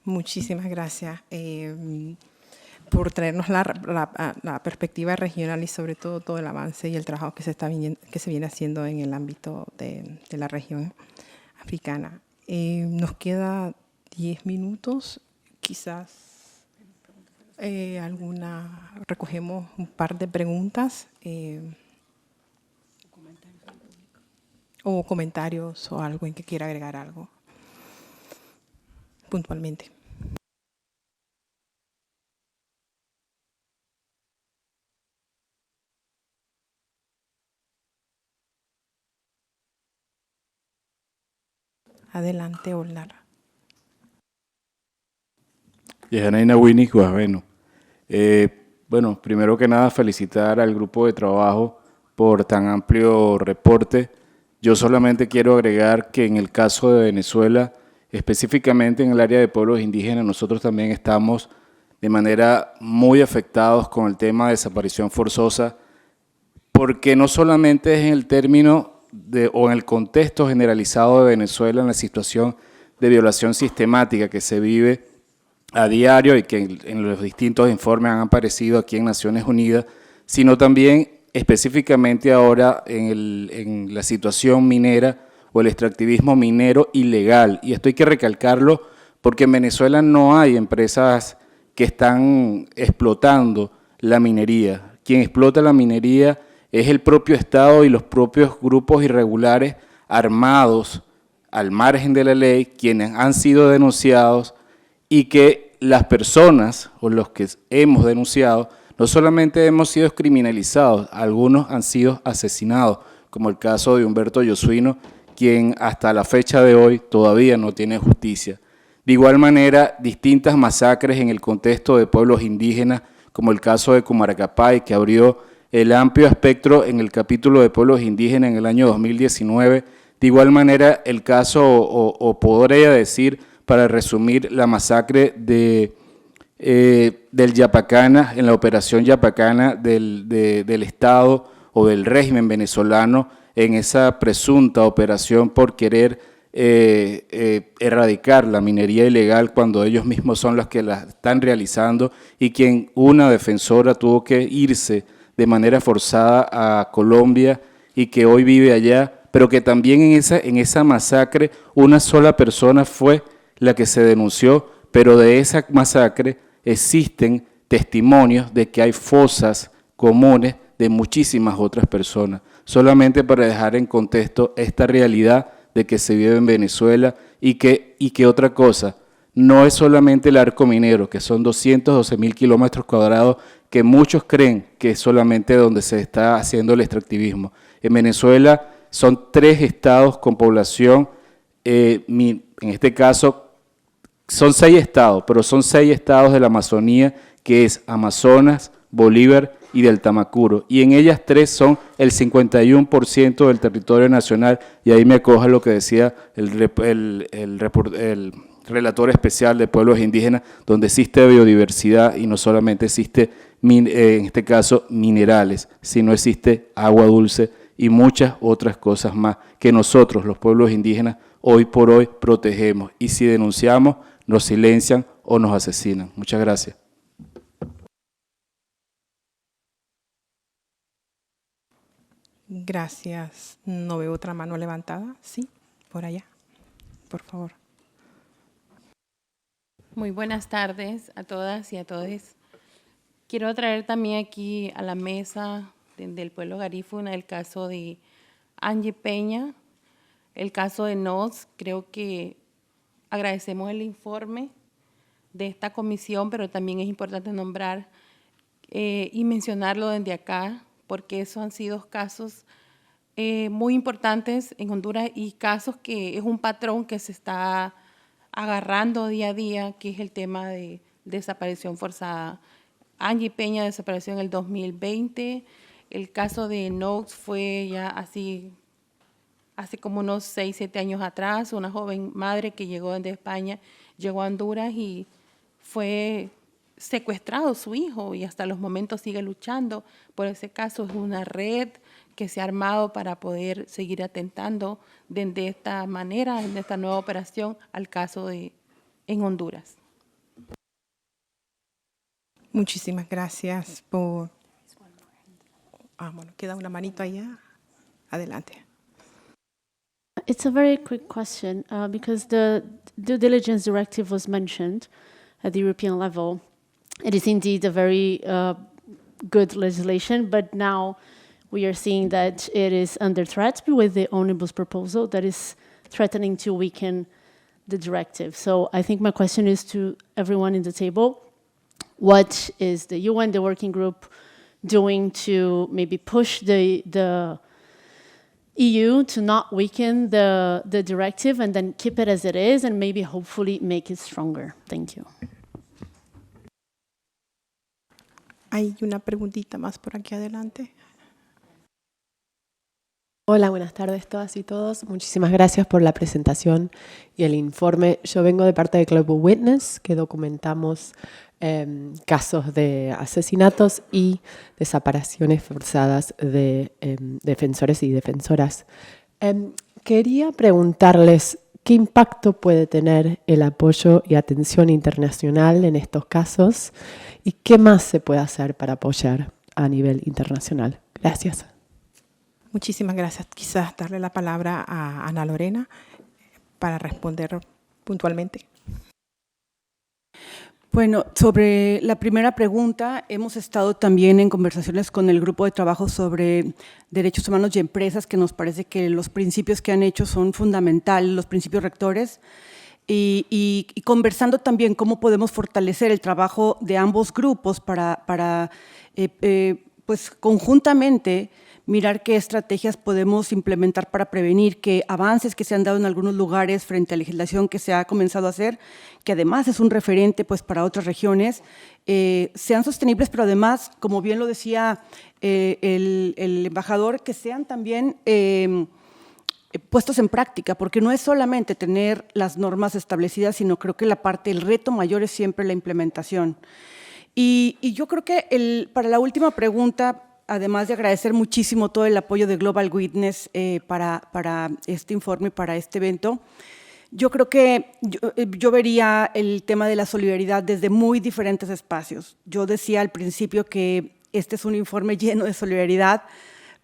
Speaker 1: Muchísimas gracias por traernos la perspectiva regional y sobre todo el avance y el trabajo que se viene haciendo en el ámbito de la región africana. Nos queda 10 minutos, quizás recogemos un par de preguntas o comentarios o alguien que quiera agregar algo. puntualmente. Adelante, Olnar.
Speaker 10: Yehanaina Winnie Guajeno. Bueno, primero que nada felicitar al grupo de trabajo por tan amplio reporte. Yo solamente quiero agregar que en el caso de Venezuela, específicamente en el área de pueblos indígenas, nosotros también estamos de manera muy afectados con el tema de desaparición forzosa, porque no solamente es en el término o en el contexto generalizado de Venezuela, en la situación de violación sistemática que se vive a diario y que en los distintos informes han aparecido aquí en Naciones Unidas, sino también específicamente ahora en la situación minera o el extractivismo minero ilegal. Y esto hay que recalcarlo porque en Venezuela no hay empresas que están explotando la minería. Quien explota la minería es el propio Estado y los propios grupos irregulares armados al margen de la ley, quienes han sido denunciados y que las personas o los que hemos denunciado no solamente hemos sido criminalizados, algunos han sido asesinados, como el caso de Humberto Yosuino, quien hasta la fecha de hoy todavía no tiene justicia. De igual manera, distintas masacres en el contexto de pueblos indígenas, como el caso de Cumaracapay, que abrió el amplio espectro en el capítulo de pueblos indígenas en el año 2019. De igual manera, el caso, o podría decir, para resumir, la masacre del Yapacana, en la operación Yapacana del Estado o del régimen venezolano, en esa presunta operación por querer erradicar la minería ilegal cuando ellos mismos son los que la están realizando y quien una defensora tuvo que irse de manera forzada a Colombia y que hoy vive allá, pero que también en esa masacre una sola persona fue la que se denunció, pero de esa masacre existen testimonios de que hay fosas comunes de muchísimas otras personas. Solamente para dejar en contexto esta realidad de que se vive en Venezuela y que otra cosa, no es solamente el arco minero, que son 212.000 kilómetros cuadrados, que muchos creen que es solamente donde se está haciendo el extractivismo. En Venezuela son 3 estados con población, en este caso son 6 estados, pero son 6 estados de la Amazonía, que es Amazonas, Bolívar y del Tamacuro, y en ellas 3 son el 51% del territorio nacional, y ahí me acoge lo que decía el relator especial de pueblos indígenas, donde existe biodiversidad y no solamente existe, en este caso, minerales, sino existe agua dulce y muchas otras cosas más que nosotros, los pueblos indígenas, hoy por hoy protegemos, y si denunciamos, nos silencian o nos asesinan. Muchas gracias.
Speaker 1: Gracias. No veo otra mano levantada. Sí, por allá. Por favor.
Speaker 11: Muy buenas tardes a todas y a todos. Quiero traer también aquí a la mesa del pueblo garífuna el caso de Angie Peña, el caso de Nos. Creo que agradecemos el informe de esta comisión, pero también es importante nombrar y mencionarlo desde acá, porque esos han sido casos muy importantes en Honduras y casos que es un patrón que se está agarrando día a día, que es el tema de desaparición forzada. Angie Peña desapareció en el 2020, el caso de Nox fue ya así, hace como unos 6, 7 años atrás, una joven madre que llegó desde España, llegó a Honduras y fue secuestrado su hijo y hasta los momentos sigue luchando por ese caso. Es una red que se ha armado para poder seguir atentando de esta manera, de esta nueva operación al caso en Honduras.
Speaker 1: Muchísimas gracias por... bueno, queda una manito allá. Adelante.
Speaker 12: It's a very quick question because the due diligence directive was mentioned at the European level. It is indeed a very good legislation, but now we are seeing that it is under threat with the omnibus proposal that is threatening to weaken the directive. So I think my question is to everyone in the table. What is the UN, the working group, doing to maybe push the EU to not weaken the directive and then keep it as it is and maybe hopefully make it stronger? Thank you.
Speaker 1: Hay una preguntita más por aquí adelante.
Speaker 13: Hola, buenas tardes todas y todos. Muchísimas gracias por la presentación y el informe. Yo vengo de parte de Global Witness, que documentamos casos de asesinatos y desapariciones forzadas de defensores y defensoras. Quería preguntarles qué impacto puede tener el apoyo y atención internacional en estos casos y qué más se puede hacer para apoyar a nivel internacional. Gracias.
Speaker 1: Muchísimas gracias. Quizás darle la palabra a Ana Lorena para responder puntualmente.
Speaker 3: Bueno, sobre la primera pregunta, hemos estado también en conversaciones con el grupo de trabajo sobre derechos humanos y empresas, que nos parece que los principios que han hecho son fundamentales, los principios rectores, y conversando también cómo podemos fortalecer el trabajo de ambos grupos para pues conjuntamente mirar qué estrategias podemos implementar para prevenir que avances que se han dado en algunos lugares frente a legislación que se ha comenzado a hacer, que además es un referente pues, para otras regiones, sean sostenibles, pero además, como bien lo decía el embajador, que sean también puestos en práctica, porque no es solamente tener las normas establecidas, sino creo que el reto mayor es siempre la implementación. Y yo creo que para la última pregunta, además de agradecer muchísimo todo el apoyo de Global Witness para este informe, para este evento, yo creo que yo vería el tema de la solidaridad desde muy diferentes espacios. Yo decía al principio que este es un informe lleno de solidaridad,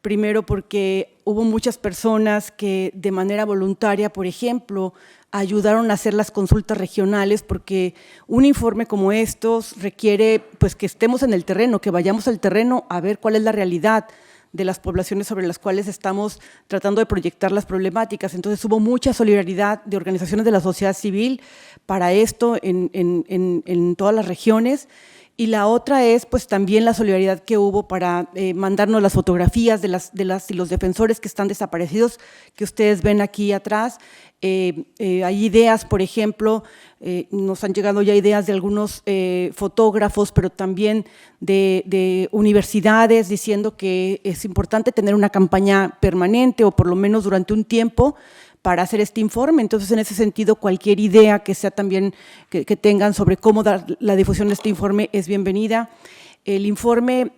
Speaker 3: primero porque hubo muchas personas que de manera voluntaria, por ejemplo, ayudaron a hacer las consultas regionales, porque un informe como estos requiere pues, que estemos en el terreno, que vayamos al terreno a ver cuál es la realidad de las poblaciones sobre las cuales estamos tratando de proyectar las problemáticas. Entonces hubo mucha solidaridad de organizaciones de la sociedad civil para esto en todas las regiones. Y la otra es pues también la solidaridad que hubo para mandarnos las fotografías de las y los defensores que están desaparecidos, que ustedes ven aquí atrás. Hay ideas, por ejemplo, nos han llegado ya ideas de algunos fotógrafos, pero también de universidades diciendo que es importante tener una campaña permanente o por lo menos durante un tiempo para hacer este informe. Entonces, en ese sentido, cualquier idea que sea también que tengan sobre cómo dar la difusión de este informe es bienvenida. El informe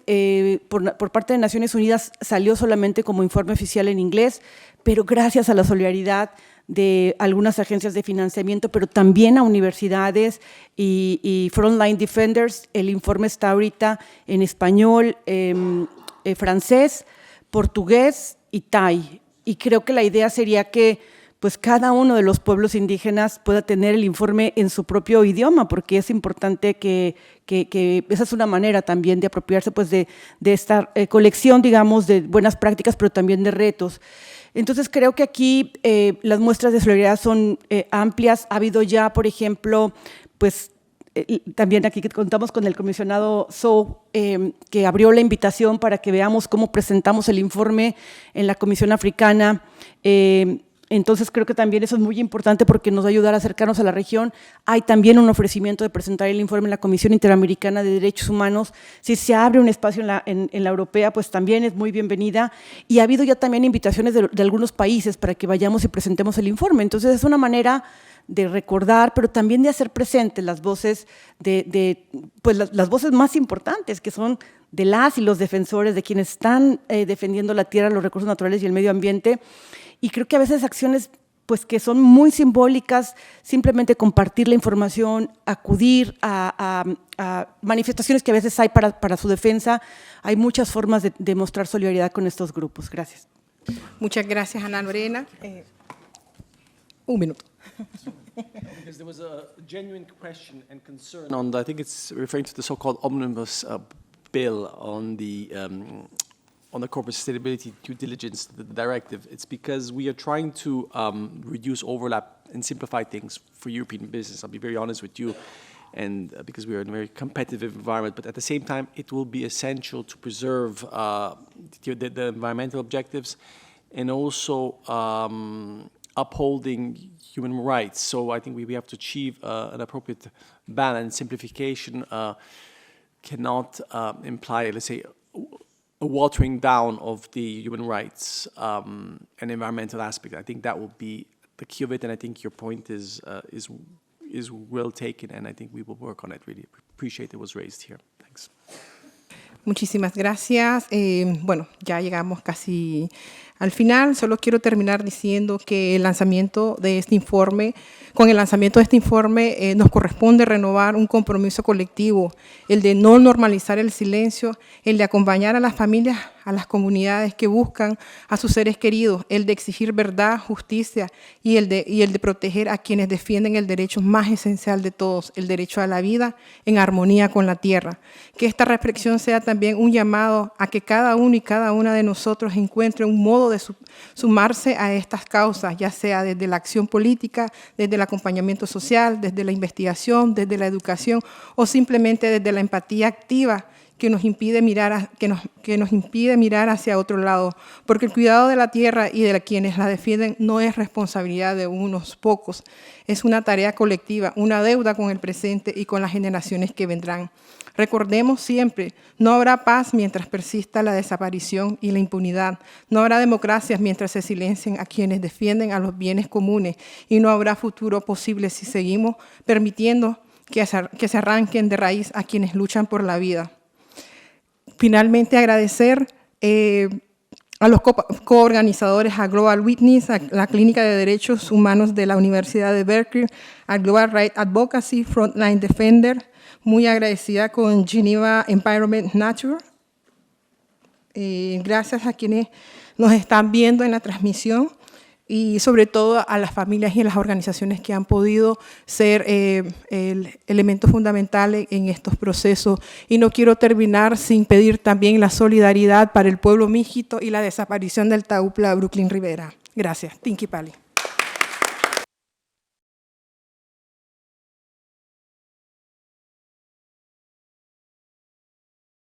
Speaker 3: por parte de Naciones Unidas salió solamente como informe oficial en inglés, pero gracias a la solidaridad de algunas agencias de financiamiento, pero también a universidades y Frontline Defenders, el informe está ahorita en español, francés, portugués y thai. Y creo que la idea sería que pues cada uno de los pueblos indígenas pueda tener el informe en su propio idioma, porque es importante que esa es una manera también de apropiarse pues, de esta colección, digamos, de buenas prácticas, pero también de retos. Entonces, creo que aquí las muestras de solidaridad son amplias. Ha habido ya, por ejemplo, pues también aquí contamos con el comisionado Sow, que abrió la invitación para que veamos cómo presentamos el informe en la Comisión Africana. Entonces, creo que también eso es muy importante porque nos va a ayudar a acercarnos a la región. Hay también un ofrecimiento de presentar el informe en la Comisión Interamericana de Derechos Humanos. Si se abre un espacio en la europea, pues también es muy bienvenida. Y ha habido ya también invitaciones de algunos países para que vayamos y presentemos el informe. Entonces, es una manera de recordar, pero también de hacer presentes las voces pues las voces más importantes, que son de las y los defensores, de quienes están defendiendo la tierra, los recursos naturales y el medio ambiente. Y creo que a veces acciones pues, que son muy simbólicas, simplemente compartir la información, acudir a manifestaciones que a veces hay para su defensa. Hay muchas formas de mostrar solidaridad con estos grupos. Gracias.
Speaker 1: Muchas gracias, Ana Lorena. Un minuto.
Speaker 5: Because there was a genuine question and concern on I think it's referring to the so-called omnibus bill on the on the corporate sustainability due diligence, the directive, it's because we are trying to reduce overlap and simplify things for European business. I'll be very honest with you, and because we are in a very competitive environment, but at the same time, it will be essential to preserve the environmental objectives and also upholding human rights. So I think we have to achieve an appropriate balance. Simplification cannot imply, let's say, a watering down of the human rights and environmental aspect. I think that will be the key of it, and I think your point is well taken, and I think we will work on it. Really appreciate it was raised here. Thanks.
Speaker 1: Muchísimas gracias. Bueno, ya llegamos casi al final. Solo quiero terminar diciendo que con el lanzamiento de este informe nos corresponde renovar un compromiso colectivo, el de no normalizar el silencio, el de acompañar a las familias, a las comunidades que buscan a sus seres queridos, el de exigir verdad, justicia y el de proteger a quienes defienden el derecho más esencial de todos, el derecho a la vida en armonía con la tierra. Que esta reflexión sea también un llamado a que cada uno y cada una de nosotros encuentre un modo de sumarse a estas causas, ya sea desde la acción política, desde el acompañamiento social, desde la investigación, desde la educación o simplemente desde la empatía activa que nos impide mirar hacia otro lado, porque el cuidado de la tierra y de quienes la defienden no es responsabilidad de unos pocos, es una tarea colectiva, una deuda con el presente y con las generaciones que vendrán. Recordemos siempre, no habrá paz mientras persista la desaparición y la impunidad, no habrá democracias mientras se silencien a quienes defienden a los bienes comunes y no habrá futuro posible si seguimos permitiendo que se arranquen de raíz a quienes luchan por la vida. Finalmente, agradecer a los coorganizadores, a Global Witness, a la Clínica de Derechos Humanos de la Universidad de Berkeley, a Global Rights Advocacy, Frontline Defender, muy agradecida con Geneva Environment Nature. Gracias a quienes nos están viendo en la transmisión y sobre todo a las familias y a las organizaciones que han podido ser el elemento fundamental en estos procesos. Y no quiero terminar sin pedir también la solidaridad para el pueblo mijito y la desaparición del Taupla Brooklyn Rivera. Gracias. Tinki Pali.